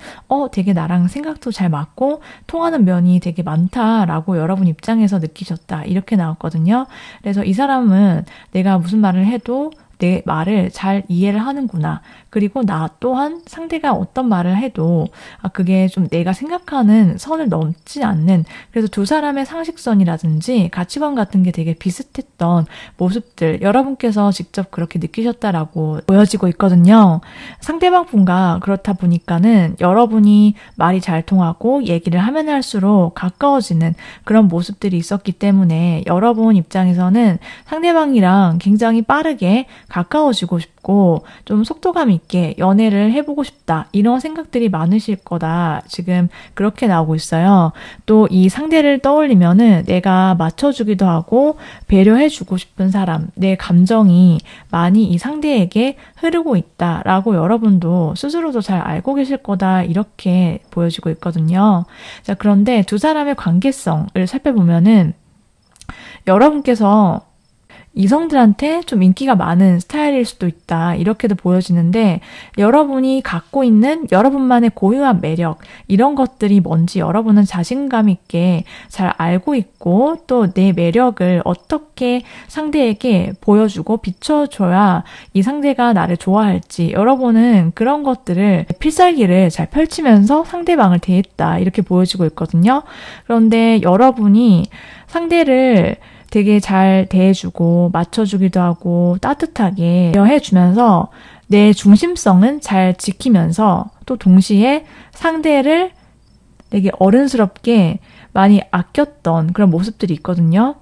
되게 나랑 생각도 잘 맞고 통하는 면이 되게 많다라고 여러분 입장에서 느끼셨다, 이렇게 나왔거든요. 그래서 이 사람은 내가 무슨 말을 해도 내 말을 잘 이해를 하는구나. 그리고 나 또한 상대가 어떤 말을 해도 그게 좀 내가 생각하는 선을 넘지 않는, 그래서 두 사람의 상식선이라든지 가치관 같은 게 되게 비슷했던 모습들, 여러분께서 직접 그렇게 느끼셨다라고 보여지고 있거든요. 상대방 분과 그렇다 보니까는 여러분이 말이 잘 통하고 얘기를 하면 할수록 가까워지는 그런 모습들이 있었기 때문에 여러분 입장에서는 상대방이랑 굉장히 빠르게 가까워지고 싶고 좀 속도감 있게 연애를 해보고 싶다, 이런 생각들이 많으실 거다, 지금 그렇게 나오고 있어요. 또 이 상대를 떠올리면은 내가 맞춰주기도 하고 배려해주고 싶은 사람, 내 감정이 많이 이 상대에게 흐르고 있다라고 여러분도 스스로도 잘 알고 계실 거다, 이렇게 보여지고 있거든요. 자, 그런데 두 사람의 관계성을 살펴보면은 여러분께서 이성들한테 좀 인기가 많은 스타일일 수도 있다, 이렇게도 보여지는데, 여러분이 갖고 있는 여러분만의 고유한 매력, 이런 것들이 뭔지 여러분은 자신감 있게 잘 알고 있고, 또 내 매력을 어떻게 상대에게 보여주고 비춰줘야 이 상대가 나를 좋아할지, 여러분은 그런 것들을 필살기를 잘 펼치면서 상대방을 대했다, 이렇게 보여지고 있거든요. 그런데 여러분이 상대를 되게 잘 대해주고 맞춰주기도 하고 따뜻하게 대해주면서 내 중심성은 잘 지키면서, 또 동시에 상대를 되게 어른스럽게 많이 아꼈던 그런 모습들이 있거든요.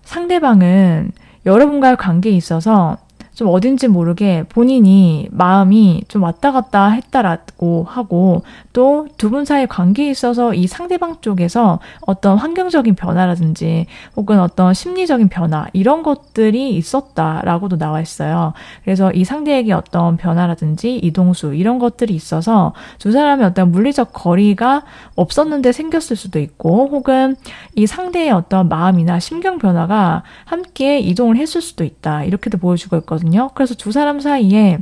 상대방은 여러분과의 관계에 있어서 좀 어딘지 모르게 본인이 마음이 좀 왔다 갔다 했다라고 하고, 또 두 분 사이의 관계에 있어서 이 상대방 쪽에서 어떤 환경적인 변화라든지 혹은 어떤 심리적인 변화, 이런 것들이 있었다라고도 나와 있어요. 그래서 이 상대에게 어떤 변화라든지 이동수, 이런 것들이 있어서 두 사람의 어떤 물리적 거리가 없었는데 생겼을 수도 있고, 혹은 이 상대의 어떤 마음이나 심경 변화가 함께 이동을 했을 수도 있다, 이렇게도 보여주고 있거든요. 그래서 두 사람 사이에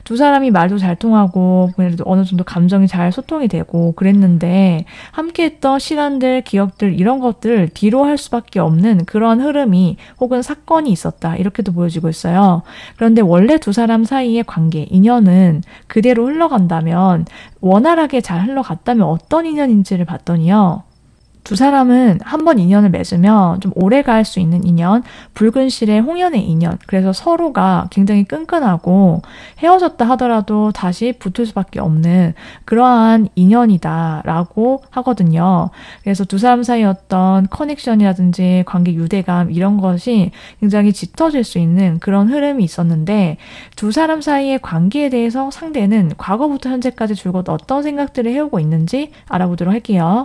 두 사람이 말도 잘 통하고 그래도 어느 정도 감정이 잘 소통이 되고 그랬는데, 함께했던 시간들, 기억들, 이런 것들을 뒤로 할 수밖에 없는 그런 흐름이 혹은 사건이 있었다, 이렇게도 보여지고 있어요. 그런데 원래 두 사람 사이의 관계, 인연은 그대로 흘러간다면, 원활하게 잘 흘러갔다면 어떤 인연인지를 봤더니요, 두 사람은 한 번 인연을 맺으면 좀 오래 갈 수 있는 인연, 붉은 실의 홍연의 인연. 그래서 서로가 굉장히 끈끈하고 헤어졌다 하더라도 다시 붙을 수밖에 없는 그러한 인연이다라고 하거든요. 그래서 두 사람 사이 어떤 커넥션이라든지 관계 유대감 이런 것이 굉장히 짙어질 수 있는 그런 흐름이 있었는데 두 사람 사이의 관계에 대해서 상대는 과거부터 현재까지 줄곧 어떤 생각들을 해오고 있는지 알아보도록 할게요.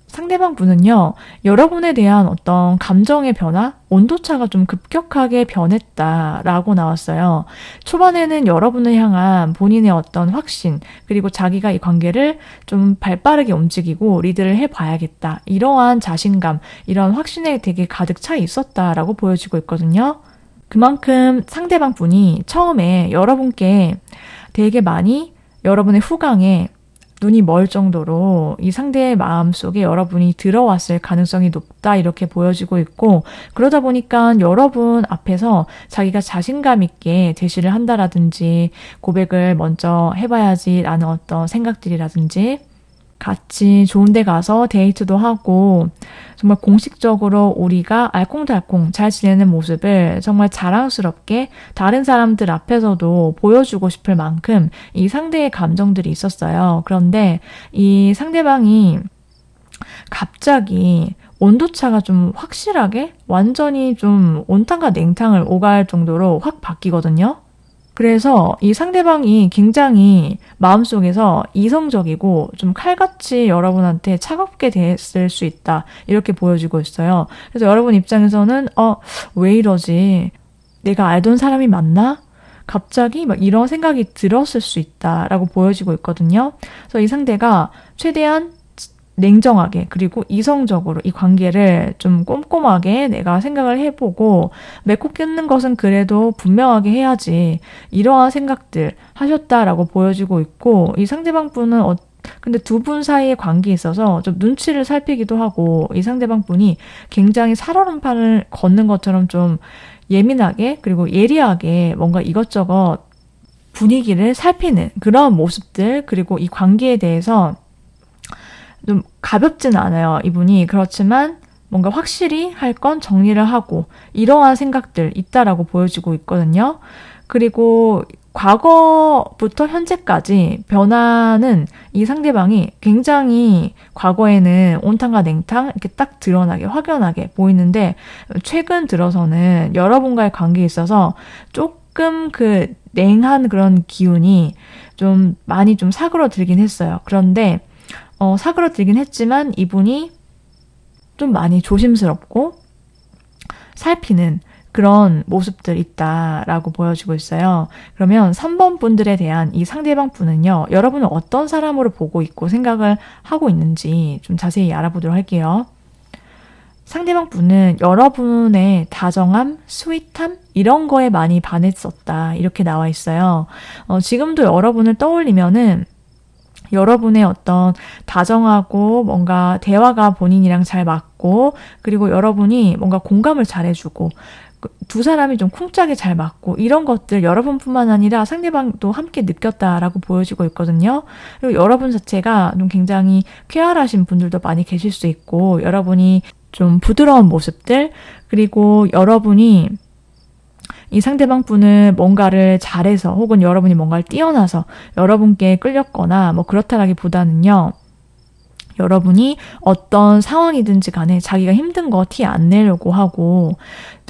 상대방 분은요, 여러분에 대한 어떤 감정의 변화, 온도차가 좀 급격하게 변했다라고 나왔어요. 초반에는 여러분을 향한 본인의 어떤 확신, 그리고 자기가 이 관계를 좀 발빠르게 움직이고 리드를 해봐야겠다. 이러한 자신감, 이런 확신에 되게 가득 차 있었다라고 보여지고 있거든요. 그만큼 상대방 분이 처음에 여러분께 되게 많이 여러분의 후광에 눈이 멀 정도로 이 상대의 마음속에 여러분이 들어왔을 가능성이 높다 이렇게 보여지고 있고 그러다 보니까 여러분 앞에서 자기가 자신감 있게 제시를 한다라든지 고백을 먼저 해봐야지라는 어떤 생각들이라든지 같이 좋은 데 가서 데이트도 하고 정말 공식적으로 우리가 알콩달콩 잘 지내는 모습을 정말 자랑스럽게 다른 사람들 앞에서도 보여주고 싶을 만큼 이 상대의 감정들이 있었어요. 그런데 이 상대방이 갑자기 온도차가 좀 확실하게 완전히 좀 온탕과 냉탕을 오갈 정도로 확 바뀌거든요. 그래서 이 상대방이 굉장히 마음속에서 이성적이고 좀 칼같이 여러분한테 차갑게 됐을 수 있다. 이렇게 보여지고 있어요. 그래서 여러분 입장에서는 왜 이러지? 내가 알던 사람이 맞나? 갑자기 막 이런 생각이 들었을 수 있다라고 보여지고 있거든요. 그래서 이 상대가 최대한 냉정하게 그리고 이성적으로 이 관계를 좀 꼼꼼하게 내가 생각을 해보고 맺고 끊는 것은 그래도 분명하게 해야지 이러한 생각들 하셨다라고 보여지고 있고 이 상대방 분은 근데 두 분 사이의 관계에 있어서 좀 눈치를 살피기도 하고 이 상대방 분이 굉장히 살얼음판을 걷는 것처럼 좀 예민하게 그리고 예리하게 뭔가 이것저것 분위기를 살피는 그런 모습들 그리고 이 관계에 대해서 좀 가볍진 않아요, 이분이. 그렇지만 뭔가 확실히 할 건 정리를 하고 이러한 생각들 있다라고 보여지고 있거든요. 그리고 과거부터 현재까지 변화는 이 상대방이 굉장히 과거에는 온탕과 냉탕 이렇게 딱 드러나게 확연하게 보이는데 최근 들어서는 여러분과의 관계에 있어서 조금 그 냉한 그런 기운이 좀 많이 좀 사그러들긴 했어요. 그런데 사그러들긴 했지만 이분이 좀 많이 조심스럽고 살피는 그런 모습들 있다라고 보여지고 있어요. 그러면 3번 분들에 대한 이 상대방 분은요. 여러분은 어떤 사람으로 보고 있고 생각을 하고 있는지 좀 자세히 알아보도록 할게요. 상대방 분은 여러분의 다정함, 스윗함 이런 거에 많이 반했었다. 이렇게 나와 있어요. 지금도 여러분을 떠올리면은 여러분의 어떤 다정하고 뭔가 대화가 본인이랑 잘 맞고 그리고 여러분이 뭔가 공감을 잘해주고 두 사람이 좀 쿵짝이 잘 맞고 이런 것들 여러분뿐만 아니라 상대방도 함께 느꼈다라고 보여지고 있거든요. 그리고 여러분 자체가 좀 굉장히 쾌활하신 분들도 많이 계실 수 있고 여러분이 좀 부드러운 모습들 그리고 여러분이 이 상대방 분은 뭔가를 잘해서 혹은 여러분이 뭔가를 뛰어나서 여러분께 끌렸거나 뭐 그렇다라기보다는요. 여러분이 어떤 상황이든지 간에 자기가 힘든 거 티 안 내려고 하고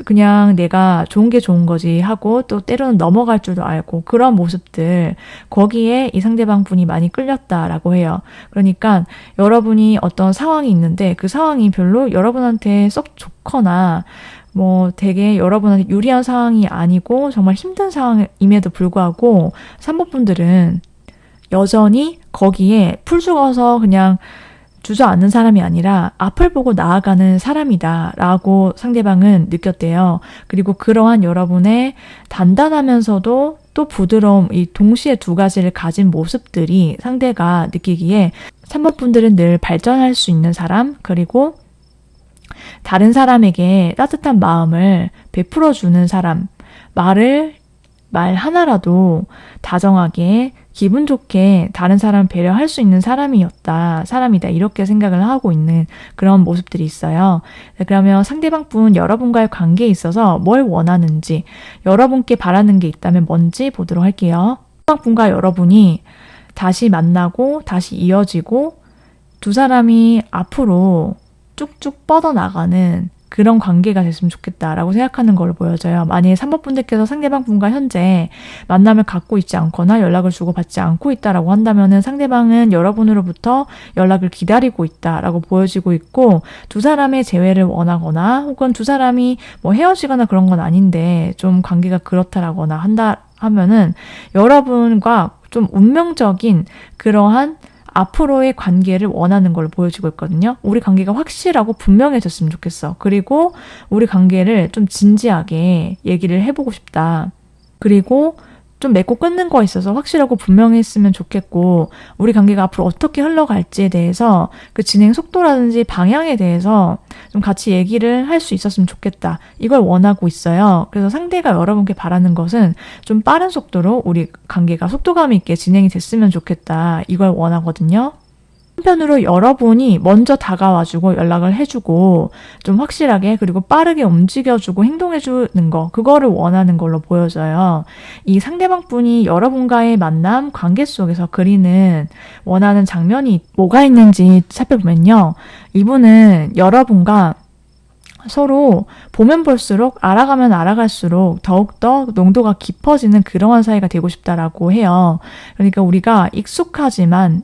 그냥 내가 좋은 게 좋은 거지 하고 또 때로는 넘어갈 줄도 알고 그런 모습들 거기에 이 상대방 분이 많이 끌렸다라고 해요. 그러니까 여러분이 어떤 상황이 있는데 그 상황이 별로 여러분한테 썩 좋거나 뭐 되게 여러분한테 유리한 상황이 아니고 정말 힘든 상황임에도 불구하고 3번 분들은 여전히 거기에 풀 죽어서 그냥 주저앉는 사람이 아니라 앞을 보고 나아가는 사람이다 라고 상대방은 느꼈대요. 그리고 그러한 여러분의 단단하면서도 또 부드러움 이 동시에 두 가지를 가진 모습들이 상대가 느끼기에 3번 분들은 늘 발전할 수 있는 사람 그리고 다른 사람에게 따뜻한 마음을 베풀어주는 사람, 말을 말 하나라도 다정하게 기분 좋게 다른 사람 배려할 수 있는 사람이다. 이렇게 생각을 하고 있는 그런 모습들이 있어요. 그러면 상대방분 여러분과의 관계에 있어서 뭘 원하는지, 여러분께 바라는 게 있다면 뭔지 보도록 할게요. 상대방분과 여러분이 다시 만나고 다시 이어지고 두 사람이 앞으로 쭉쭉 뻗어나가는 그런 관계가 됐으면 좋겠다라고 생각하는 걸로 보여져요. 만약에 3번 분들께서 상대방 분과 현재 만남을 갖고 있지 않거나 연락을 주고받지 않고 있다라고 한다면은 상대방은 여러분으로부터 연락을 기다리고 있다라고 보여지고 있고, 두 사람의 재회를 원하거나 혹은 두 사람이 뭐 헤어지거나 그런 건 아닌데 좀 관계가 그렇다라거나 한다 하면은 여러분과 좀 운명적인 그러한 앞으로의 관계를 원하는 걸로 보여지고 있거든요. 우리 관계가 확실하고 분명해졌으면 좋겠어. 그리고 우리 관계를 좀 진지하게 얘기를 해보고 싶다. 그리고 좀 맺고 끊는 거에 있어서 확실하고 분명했으면 좋겠고, 우리 관계가 앞으로 어떻게 흘러갈지에 대해서 그 진행 속도라든지 방향에 대해서 좀 같이 얘기를 할 수 있었으면 좋겠다. 이걸 원하고 있어요. 그래서 상대가 여러분께 바라는 것은 좀 빠른 속도로 우리 관계가 속도감 있게 진행이 됐으면 좋겠다. 이걸 원하거든요. 한편으로 여러분이 먼저 다가와주고 연락을 해주고 좀 확실하게 그리고 빠르게 움직여주고 행동해주는 거, 그거를 원하는 걸로 보여져요. 이 상대방 분이 여러분과의 만남 관계 속에서 그리는 원하는 장면이 뭐가 있는지 살펴보면요, 이분은 여러분과 서로 보면 볼수록 알아가면 알아갈수록 더욱더 농도가 깊어지는 그러한 사이가 되고 싶다라고 해요. 그러니까 우리가 익숙해졌지만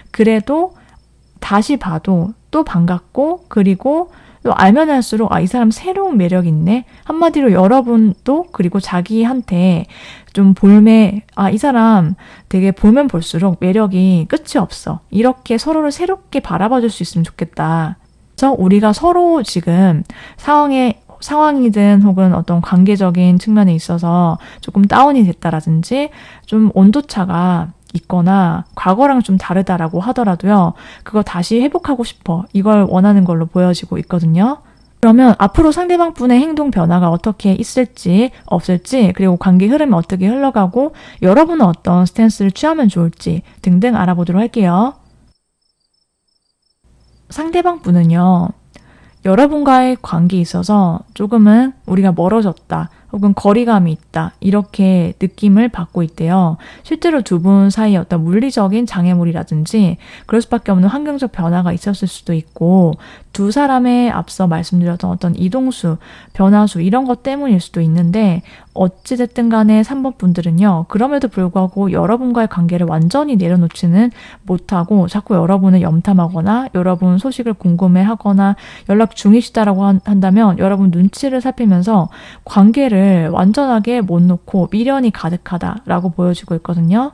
그래도 다시 봐도 또 반갑고, 그리고 또 알면 할수록 이 사람 새로운 매력이 있네. 한마디로 여러분도 그리고 자기한테 좀 이 사람 되게 보면 볼수록 매력이 끝이 없어. 이렇게 서로를 새롭게 바라봐 줄 수 있으면 좋겠다. 그래서 우리가 서로 지금 상황이든 혹은 어떤 관계적인 측면에 있어서 조금 다운이 됐다라든지 좀 온도차가 있거나 과거랑 좀 다르다라고 하더라도요, 그거 다시 회복하고 싶어. 이걸 원하는 걸로 보여지고 있거든요. 그러면 앞으로 상대방 분의 행동 변화가 어떻게 있을지 없을지, 그리고 관계 흐름이 어떻게 흘러가고 여러분은 어떤 스탠스를 취하면 좋을지 등등 알아보도록 할게요. 상대방 분은요, 여러분과의 관계에 있어서 조금은 우리가 멀어졌다 혹은 거리감이 있다, 이렇게 느낌을 받고 있대요. 실제로 두 분 사이에 어떤 물리적인 장애물이라든지 그럴 수밖에 없는 환경적 변화가 있었을 수도 있고, 두 사람의 앞서 말씀드렸던 어떤 이동수, 변화수 이런 것 때문일 수도 있는데, 어찌됐든 간에 3번 분들은요, 그럼에도 불구하고 여러분과의 관계를 완전히 내려놓지는 못하고 자꾸 여러분을 염탐하거나 여러분 소식을 궁금해하거나 연락 중이시다라고 한다면 여러분 눈치를 살피면서 관계를 완전하게 못 놓고 미련이 가득하다라고 보여지고 있거든요.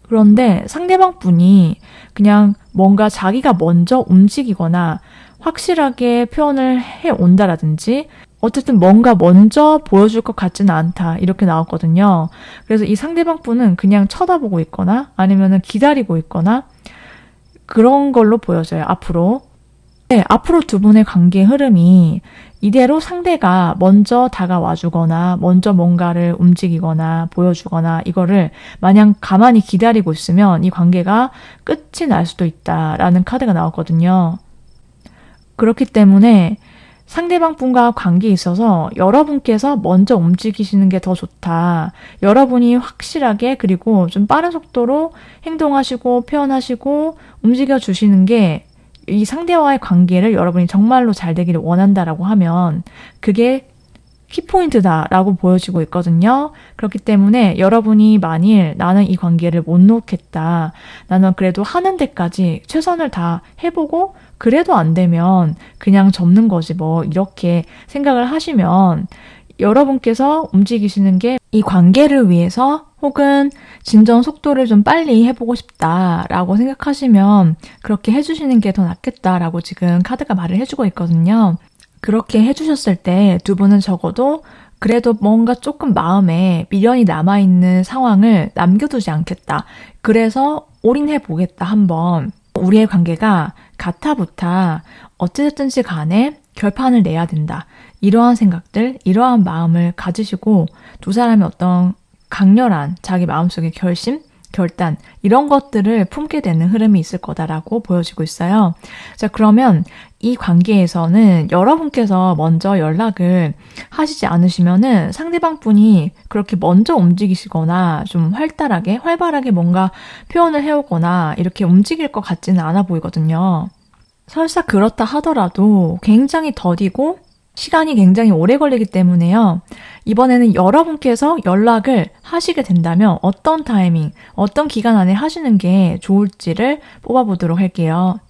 그런데 상대방 분이 그냥 뭔가 자기가 먼저 움직이거나 확실하게 표현을 해온다라든지 어쨌든 뭔가 먼저 보여줄 것 같지는 않다, 이렇게 나왔거든요. 그래서 이 상대방 분은 그냥 쳐다보고 있거나 아니면은 기다리고 있거나 그런 걸로 보여져요, 앞으로. 네, 앞으로 두 분의 관계 흐름이 이대로 상대가 먼저 다가와주거나 먼저 뭔가를 움직이거나 보여주거나 이거를 마냥 가만히 기다리고 있으면 이 관계가 끝이 날 수도 있다라는 카드가 나왔거든요. 그렇기 때문에 상대방 분과 관계에 있어서 여러분께서 먼저 움직이시는 게 더 좋다. 여러분이 확실하게 그리고 좀 빠른 속도로 행동하시고 표현하시고 움직여주시는 게 이 상대와의 관계를 여러분이 정말로 잘 되기를 원한다라고 하면 그게 키포인트다라고 보여지고 있거든요. 그렇기 때문에 여러분이 만일 나는 이 관계를 못 놓겠다, 나는 그래도 하는 데까지 최선을 다 해보고 그래도 안 되면 그냥 접는 거지 뭐, 이렇게 생각을 하시면 여러분께서 움직이시는 게 이 관계를 위해서 혹은 진정 속도를 좀 빨리 해보고 싶다라고 생각하시면 그렇게 해주시는 게 더 낫겠다라고 지금 카드가 말을 해주고 있거든요. 그렇게 해주셨을 때 두 분은 적어도 그래도 뭔가 조금 마음에 미련이 남아있는 상황을 남겨두지 않겠다. 그래서 올인해보겠다 한번. 우리의 관계가 가타부타 어찌됐든지 간에 결판을 내야 된다. 이러한 생각들, 이러한 마음을 가지시고 두 사람의 어떤 강렬한 자기 마음속의 결심, 결단 이런 것들을 품게 되는 흐름이 있을 거다라고 보여지고 있어요. 자, 그러면 이 관계에서는 여러분께서 먼저 연락을 하시지 않으시면은 상대방 분이 그렇게 먼저 움직이시거나 좀 활발하게 뭔가 표현을 해오거나 이렇게 움직일 것 같지는 않아 보이거든요. 설사 그렇다 하더라도 굉장히 더디고 시간이 굉장히 오래 걸리기 때문에요. 이번에는 여러분께서 연락을 하시게 된다면 어떤 타이밍, 어떤 기간 안에 하시는 게 좋을지를 뽑아보도록 할게요.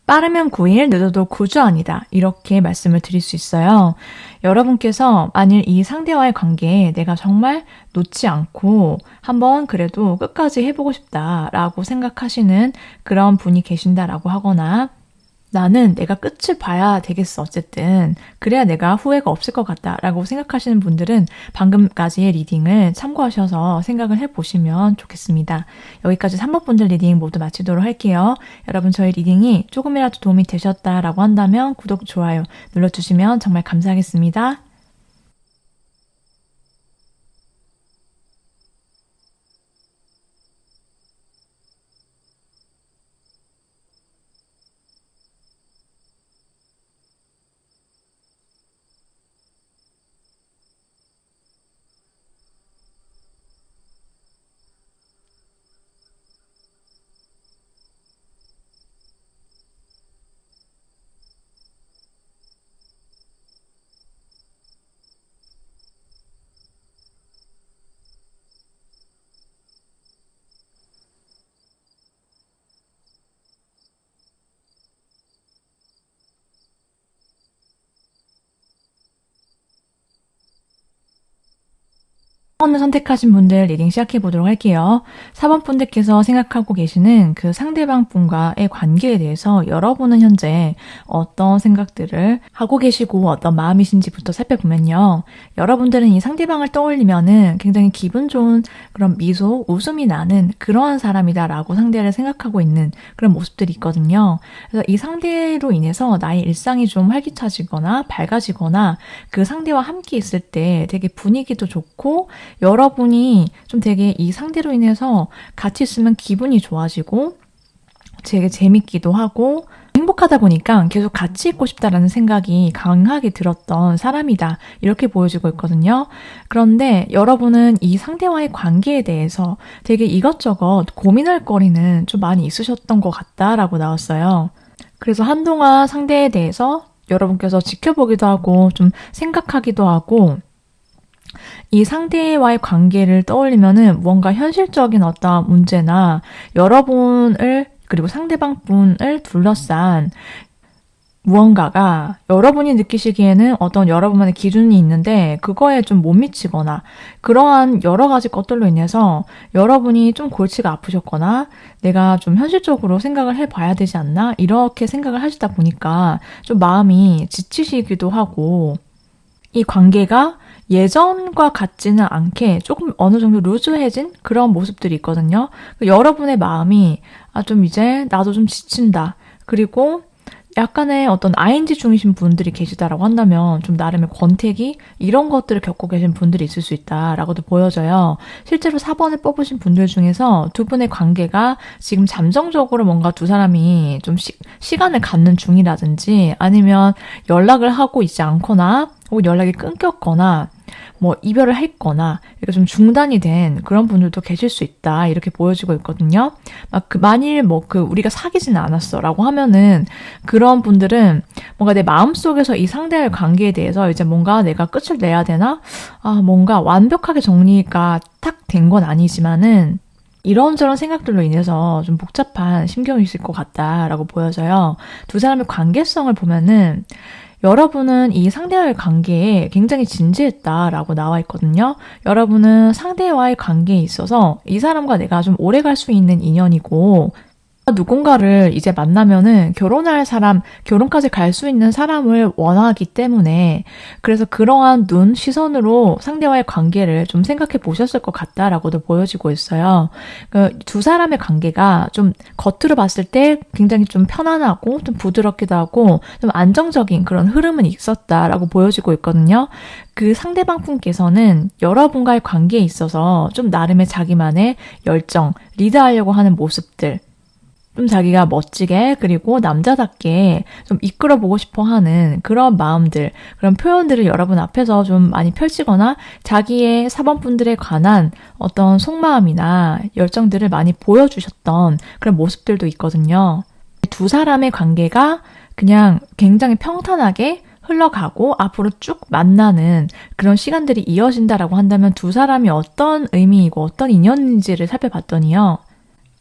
빠르면 9일, 늦어도 9주 아니다. 이렇게 말씀을 드릴 수 있어요. 여러분께서 만일 이 상대와의 관계에 내가 정말 놓지 않고 한번 그래도 끝까지 해보고 싶다라고 생각하시는 그런 분이 계신다라고 하거나 나는 내가 끝을 봐야 되겠어. 어쨌든 그래야 내가 후회가 없을 것 같다라고 생각하시는 분들은 방금까지의 리딩을 참고하셔서 생각을 해보시면 좋겠습니다. 여기까지 3번 분들 리딩 모두 마치도록 할게요. 여러분 저희 리딩이 조금이라도 도움이 되셨다라고 한다면 구독, 좋아요 눌러주시면 정말 감사하겠습니다. 번을 선택하신 분들 리딩 시작해 보도록 할게요. 4번 분들께서 생각하고 계시는 그 상대방 분과의 관계에 대해서 여러분은 현재 어떤 생각들을 하고 계시고 어떤 마음이신지부터 살펴보면요. 여러분들은 이 상대방을 떠올리면은 굉장히 기분 좋은 그런 미소, 웃음이 나는 그러한 사람이다라고 상대를 생각하고 있는 그런 모습들이 있거든요. 그래서 이 상대로 인해서 나의 일상이 좀 활기차지거나 밝아지거나 그 상대와 함께 있을 때 되게 분위기도 좋고 여러분이 좀 되게 이 상대로 인해서 같이 있으면 기분이 좋아지고 되게 재밌기도 하고 행복하다 보니까 계속 같이 있고 싶다라는 생각이 강하게 들었던 사람이다. 이렇게 보여지고 있거든요. 그런데 여러분은 이 상대와의 관계에 대해서 되게 이것저것 고민할 거리는 좀 많이 있으셨던 것 같다라고 나왔어요. 그래서 한동안 상대에 대해서 여러분께서 지켜보기도 하고 좀 생각하기도 하고 이 상대와의 관계를 떠올리면은 무언가 현실적인 어떤 문제나 여러분을 그리고 상대방 분을 둘러싼 무언가가 여러분이 느끼시기에는 어떤 여러분만의 기준이 있는데 그거에 좀 못 미치거나 그러한 여러 가지 것들로 인해서 여러분이 좀 골치가 아프셨거나 내가 좀 현실적으로 생각을 해봐야 되지 않나 이렇게 생각을 하시다 보니까 좀 마음이 지치시기도 하고 이 관계가 예전과 같지는 않게 조금 어느 정도 루즈해진 그런 모습들이 있거든요. 여러분의 마음이 좀 이제 나도 좀 지친다. 그리고 약간의 어떤 ING 중이신 분들이 계시다라고 한다면 좀 나름의 권태기 이런 것들을 겪고 계신 분들이 있을 수 있다라고도 보여져요. 실제로 4번을 뽑으신 분들 중에서 두 분의 관계가 지금 잠정적으로 뭔가 두 사람이 좀 시간을 갖는 중이라든지 아니면 연락을 하고 있지 않거나 혹은 연락이 끊겼거나 뭐 이별을 했거나 이렇게 좀 중단이 된 그런 분들도 계실 수 있다 이렇게 보여지고 있거든요. 만일 우리가 사귀지는 않았어라고 하면은 그런 분들은 뭔가 내 마음속에서 이 상대의 관계에 대해서 이제 뭔가 내가 끝을 내야 되나 뭔가 완벽하게 정리가 딱 된 건 아니지만은 이런저런 생각들로 인해서 좀 복잡한 심경이 있을 것 같다라고 보여져요. 두 사람의 관계성을 보면은 여러분은 이 상대와의 관계에 굉장히 진지했다라고 나와 있거든요. 여러분은 상대와의 관계에 있어서 이 사람과 내가 좀 오래 갈 수 있는 인연이고 누군가를 이제 만나면은 결혼할 사람, 결혼까지 갈 수 있는 사람을 원하기 때문에 그래서 그러한 눈, 시선으로 상대와의 관계를 좀 생각해 보셨을 것 같다라고도 보여지고 있어요. 그 두 사람의 관계가 좀 겉으로 봤을 때 굉장히 좀 편안하고 좀 부드럽기도 하고 좀 안정적인 그런 흐름은 있었다라고 보여지고 있거든요. 그 상대방 분께서는 여러분과의 관계에 있어서 좀 나름의 자기만의 열정, 리드하려고 하는 모습들, 좀 자기가 멋지게 그리고 남자답게 좀 이끌어보고 싶어 하는 그런 마음들, 그런 표현들을 여러분 앞에서 좀 많이 펼치거나 자기의 사범분들에 관한 어떤 속마음이나 열정들을 많이 보여주셨던 그런 모습들도 있거든요. 두 사람의 관계가 그냥 굉장히 평탄하게 흘러가고 앞으로 쭉 만나는 그런 시간들이 이어진다라고 한다면 두 사람이 어떤 의미이고 어떤 인연인지를 살펴봤더니요.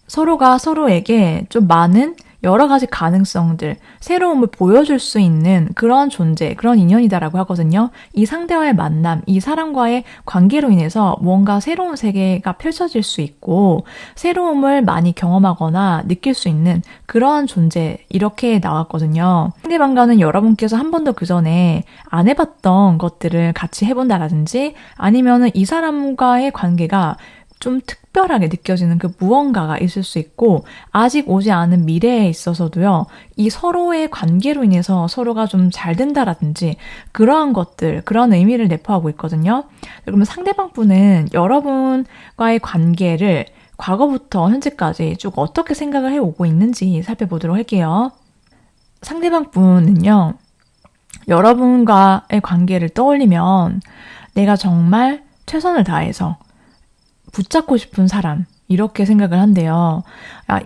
서로가 서로에게 좀 많은 여러 가지 가능성들, 새로움을 보여줄 수 있는 그런 존재, 그런 인연이다라고 하거든요. 이 상대와의 만남, 이 사람과의 관계로 인해서 무언가 새로운 세계가 펼쳐질 수 있고 새로움을 많이 경험하거나 느낄 수 있는 그러한 존재, 이렇게 나왔거든요. 상대방과는 여러분께서 한 번도 그 전에 안 해봤던 것들을 같이 해본다라든지 아니면은 이 사람과의 관계가 좀 특별하게 느껴지는 그 무언가가 있을 수 있고 아직 오지 않은 미래에 있어서도요. 이 서로의 관계로 인해서 서로가 좀 잘 된다라든지 그러한 것들, 그런 의미를 내포하고 있거든요. 그러면 상대방 분은 여러분과의 관계를 과거부터 현재까지 쭉 어떻게 생각을 해오고 있는지 살펴보도록 할게요. 상대방 분은요. 여러분과의 관계를 떠올리면 내가 정말 최선을 다해서 붙잡고 싶은 사람, 이렇게 생각을 한대요.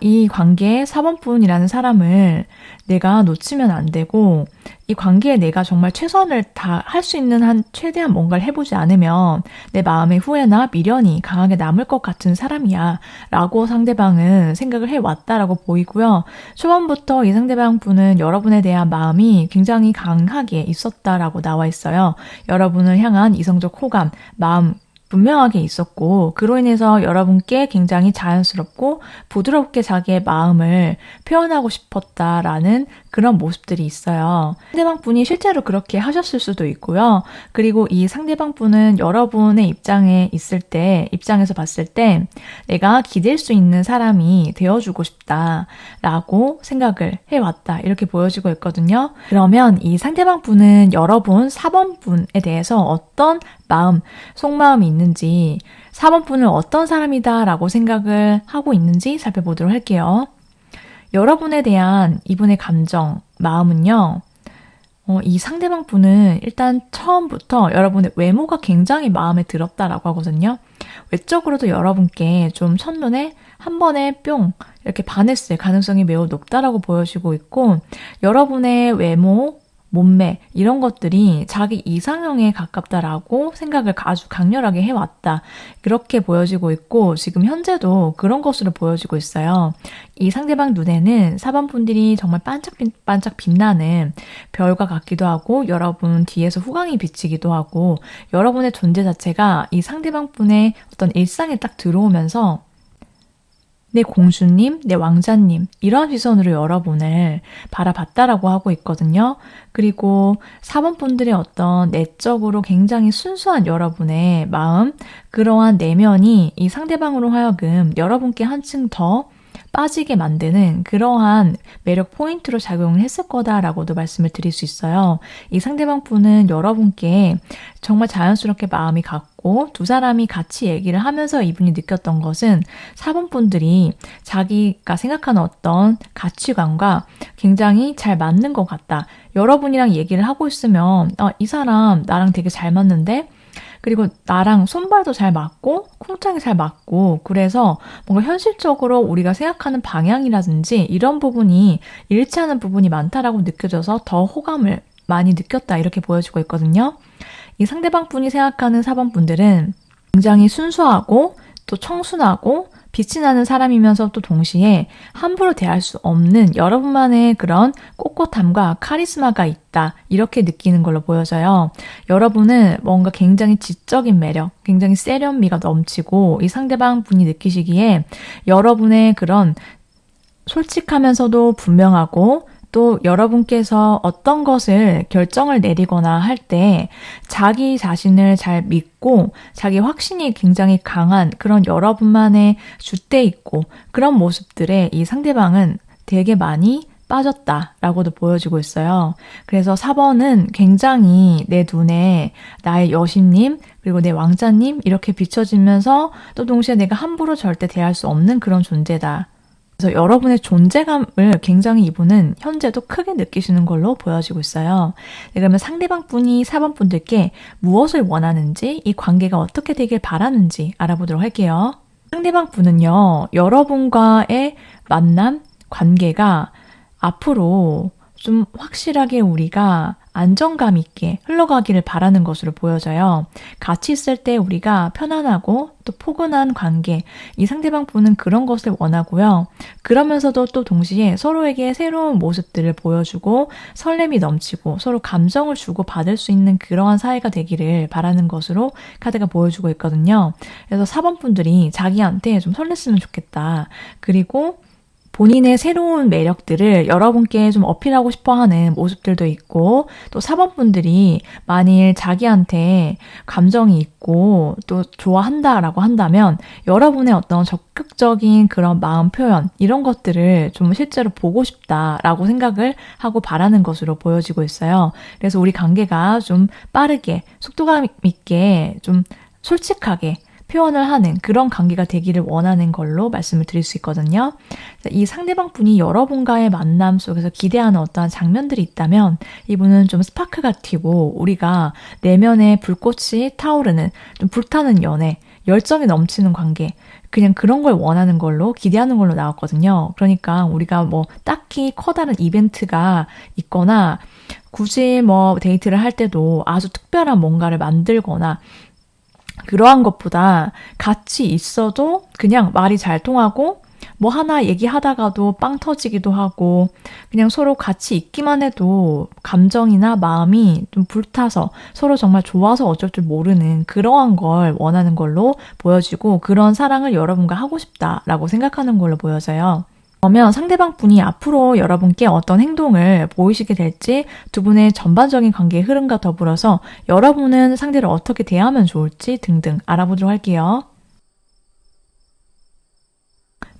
이 관계의 사범분이라는 사람을 내가 놓치면 안 되고 이 관계에 내가 정말 최선을 다 할 수 있는 한 최대한 뭔가를 해보지 않으면 내 마음의 후회나 미련이 강하게 남을 것 같은 사람이야 라고 상대방은 생각을 해왔다라고 보이고요. 초반부터 이 상대방 분은 여러분에 대한 마음이 굉장히 강하게 있었다라고 나와 있어요. 여러분을 향한 이성적 호감, 마음 분명하게 있었고 그로 인해서 여러분께 굉장히 자연스럽고 부드럽게 자기의 마음을 표현하고 싶었다라는 그런 모습들이 있어요. 상대방 분이 실제로 그렇게 하셨을 수도 있고요. 그리고 이 상대방 분은 여러분의 입장에서 봤을 때 내가 기댈 수 있는 사람이 되어주고 싶다라고 생각을 해왔다. 이렇게 보여지고 있거든요. 그러면 이 상대방 분은 여러분 4번 분에 대해서 어떤 마음, 속마음이 있는지 4번 분은 어떤 사람이다라고 생각을 하고 있는지 살펴보도록 할게요. 여러분에 대한 이분의 감정, 마음은요. 이 상대방 분은 일단 처음부터 여러분의 외모가 굉장히 마음에 들었다라고 하거든요. 외적으로도 여러분께 좀 첫눈에 한 번에 뿅 이렇게 반했을 가능성이 매우 높다라고 보여지고 있고 여러분의 외모, 몸매 이런 것들이 자기 이상형에 가깝다라고 생각을 아주 강렬하게 해왔다. 그렇게 보여지고 있고 지금 현재도 그런 것으로 보여지고 있어요. 이 상대방 눈에는 4번 분들이 정말 반짝반짝 빛나는 별과 같기도 하고 여러분 뒤에서 후광이 비치기도 하고 여러분의 존재 자체가 이 상대방 분의 어떤 일상에 딱 들어오면서 내 공주님, 내 왕자님 이런 시선으로 여러분을 바라봤다라고 하고 있거든요. 그리고 4번 분들의 어떤 내적으로 굉장히 순수한 여러분의 마음, 그러한 내면이 이 상대방으로 하여금 여러분께 한층 더 빠지게 만드는 그러한 매력 포인트로 작용을 했을 거다라고도 말씀을 드릴 수 있어요. 이 상대방 분은 여러분께 정말 자연스럽게 마음이 갔고 두 사람이 같이 얘기를 하면서 이분이 느꼈던 것은 4번 분들이 자기가 생각하는 어떤 가치관과 굉장히 잘 맞는 것 같다. 여러분이랑 얘기를 하고 있으면 이 사람 나랑 되게 잘 맞는데 그리고 나랑 손발도 잘 맞고 쿵짝이 잘 맞고 그래서 뭔가 현실적으로 우리가 생각하는 방향이라든지 이런 부분이 일치하는 부분이 많다라고 느껴져서 더 호감을 많이 느꼈다 이렇게 보여지고 있거든요. 이 상대방 분이 생각하는 4번 분들은 굉장히 순수하고 또 청순하고 빛이 나는 사람이면서 또 동시에 함부로 대할 수 없는 여러분만의 그런 꼿꼿함과 카리스마가 있다. 이렇게 느끼는 걸로 보여져요. 여러분은 뭔가 굉장히 지적인 매력, 굉장히 세련미가 넘치고 이 상대방 분이 느끼시기에 여러분의 그런 솔직하면서도 분명하고 또 여러분께서 어떤 것을 결정을 내리거나 할 때 자기 자신을 잘 믿고 자기 확신이 굉장히 강한 그런 여러분만의 줏대 있고 그런 모습들에 이 상대방은 되게 많이 빠졌다라고도 보여지고 있어요. 그래서 4번은 굉장히 내 눈에 나의 여신님 그리고 내 왕자님 이렇게 비춰지면서 또 동시에 내가 함부로 절대 대할 수 없는 그런 존재다. 그래서 여러분의 존재감을 굉장히 이분은 현재도 크게 느끼시는 걸로 보여지고 있어요. 네, 그러면 상대방 분이 4번 분들께 무엇을 원하는지 이 관계가 어떻게 되길 바라는지 알아보도록 할게요. 상대방 분은요. 여러분과의 만남, 관계가 앞으로 좀 확실하게 우리가 안정감 있게 흘러가기를 바라는 것으로 보여져요. 같이 있을 때 우리가 편안하고 또 포근한 관계, 이 상대방 분은 그런 것을 원하고요. 그러면서도 또 동시에 서로에게 새로운 모습들을 보여주고 설렘이 넘치고 서로 감정을 주고 받을 수 있는 그러한 사이가 되기를 바라는 것으로 카드가 보여주고 있거든요. 그래서 4번 분들이 자기한테 좀 설렜으면 좋겠다. 그리고 본인의 새로운 매력들을 여러분께 좀 어필하고 싶어하는 모습들도 있고 또 4번 분들이 만일 자기한테 감정이 있고 또 좋아한다라고 한다면 여러분의 어떤 적극적인 그런 마음 표현 이런 것들을 좀 실제로 보고 싶다라고 생각을 하고 바라는 것으로 보여지고 있어요. 그래서 우리 관계가 좀 빠르게 속도감 있게 좀 솔직하게 표현을 하는 그런 관계가 되기를 원하는 걸로 말씀을 드릴 수 있거든요. 이 상대방 분이 여러분과의 만남 속에서 기대하는 어떠한 장면들이 있다면 이분은 좀 스파크가 튀고 우리가 내면에 불꽃이 타오르는 좀 불타는 연애, 열정이 넘치는 관계 그냥 그런 걸 원하는 걸로 기대하는 걸로 나왔거든요. 그러니까 우리가 뭐 딱히 커다란 이벤트가 있거나 굳이 뭐 데이트를 할 때도 아주 특별한 뭔가를 만들거나 그러한 것보다 같이 있어도 그냥 말이 잘 통하고 뭐 하나 얘기하다가도 빵 터지기도 하고 그냥 서로 같이 있기만 해도 감정이나 마음이 좀 불타서 서로 정말 좋아서 어쩔 줄 모르는 그러한 걸 원하는 걸로 보여지고 그런 사랑을 여러분과 하고 싶다라고 생각하는 걸로 보여져요. 그러면 상대방 분이 앞으로 여러분께 어떤 행동을 보이시게 될지 두 분의 전반적인 관계의 흐름과 더불어서 여러분은 상대를 어떻게 대하면 좋을지 등등 알아보도록 할게요.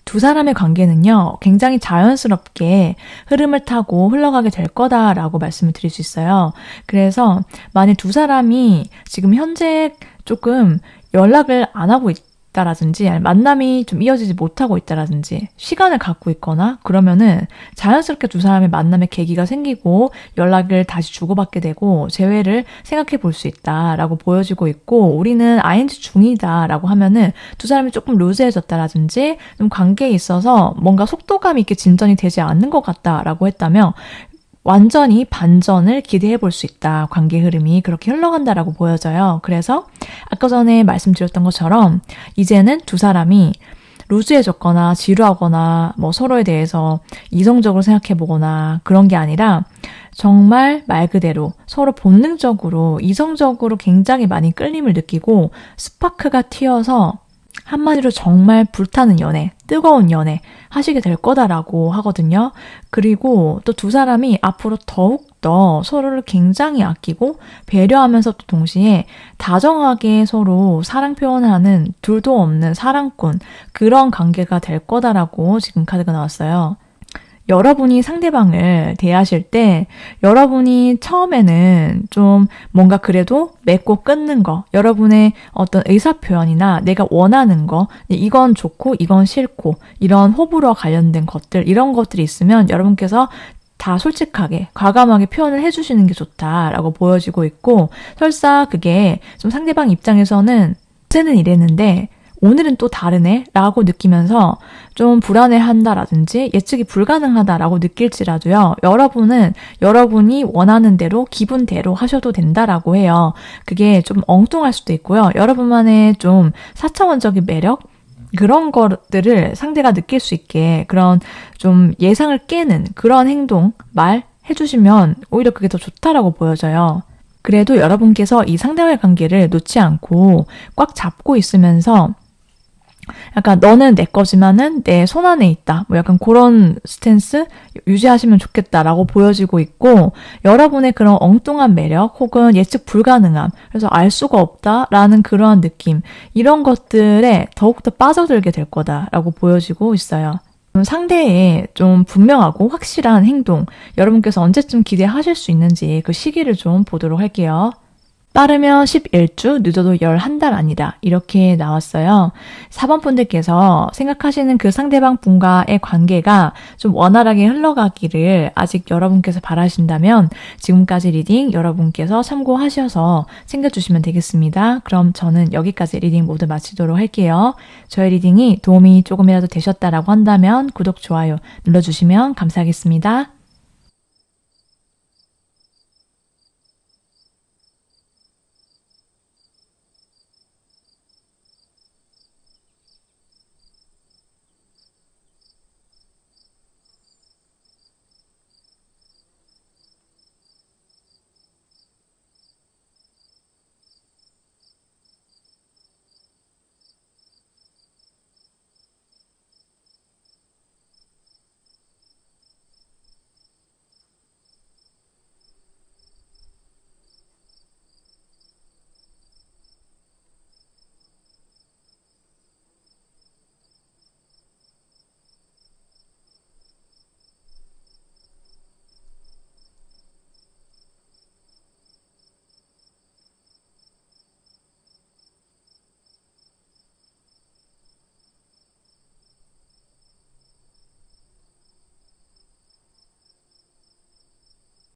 두 사람의 관계는요, 굉장히 자연스럽게 흐름을 타고 흘러가게 될 거다라고 말씀을 드릴 수 있어요. 그래서 만약 두 사람이 지금 현재 조금 연락을 안 하고 있다라든지 만남이 좀 이어지지 못하고 있다라든지 시간을 갖고 있거나 그러면은 자연스럽게 두 사람의 만남의 계기가 생기고 연락을 다시 주고받게 되고 재회를 생각해 볼 수 있다라고 보여지고 있고 우리는 ING 중이다라고 하면은 두 사람이 조금 루즈해졌다라든지 좀 관계에 있어서 뭔가 속도감 있게 진전이 되지 않는 것 같다라고 했다면 완전히 반전을 기대해 볼 수 있다. 관계 흐름이 그렇게 흘러간다라고 보여져요. 그래서 아까 전에 말씀드렸던 것처럼 이제는 두 사람이 루즈해졌거나 지루하거나 뭐 서로에 대해서 이성적으로 생각해 보거나 그런 게 아니라 정말 말 그대로 서로 본능적으로 이성적으로 굉장히 많이 끌림을 느끼고 스파크가 튀어서 한마디로 정말 불타는 연애, 뜨거운 연애 하시게 될 거다라고 하거든요. 그리고 또 두 사람이 앞으로 더욱더 서로를 굉장히 아끼고 배려하면서도 동시에 다정하게 서로 사랑 표현하는 둘도 없는 사랑꾼 그런 관계가 될 거다라고 지금 카드가 나왔어요. 여러분이 상대방을 대하실 때 여러분이 처음에는 좀 뭔가 그래도 맺고 끊는 거 여러분의 어떤 의사표현이나 내가 원하는 거 이건 좋고 이건 싫고 이런 호불호와 관련된 것들 이런 것들이 있으면 여러분께서 다 솔직하게 과감하게 표현을 해주시는 게 좋다라고 보여지고 있고 설사 그게 좀 상대방 입장에서는 어제는 이랬는데 오늘은 또 다르네 라고 느끼면서 좀 불안해한다라든지 예측이 불가능하다라고 느낄지라도요. 여러분은 여러분이 원하는 대로 기분대로 하셔도 된다라고 해요. 그게 좀 엉뚱할 수도 있고요. 여러분만의 좀 4차원적인 매력? 그런 것들을 상대가 느낄 수 있게 그런 좀 예상을 깨는 그런 행동, 말 해주시면 오히려 그게 더 좋다라고 보여져요. 그래도 여러분께서 이 상대와의 관계를 놓지 않고 꽉 잡고 있으면서 약간 너는 내 거지만은 내 손 안에 있다. 뭐 약간 그런 스탠스 유지하시면 좋겠다라고 보여지고 있고, 여러분의 그런 엉뚱한 매력 혹은 예측 불가능함, 그래서 알 수가 없다라는 그러한 느낌, 이런 것들에 더욱더 빠져들게 될 거다라고 보여지고 있어요. 상대의 좀 분명하고 확실한 행동, 여러분께서 언제쯤 기대하실 수 있는지 그 시기를 좀 보도록 할게요. 빠르면 11주, 늦어도 11달 아니다. 이렇게 나왔어요. 4번 분들께서 생각하시는 그 상대방 분과의 관계가 좀 원활하게 흘러가기를 아직 여러분께서 바라신다면 지금까지 리딩 여러분께서 참고하셔서 챙겨주시면 되겠습니다. 그럼 저는 여기까지 리딩 모두 마치도록 할게요. 저의 리딩이 도움이 조금이라도 되셨다라고 한다면 구독, 좋아요 눌러주시면 감사하겠습니다.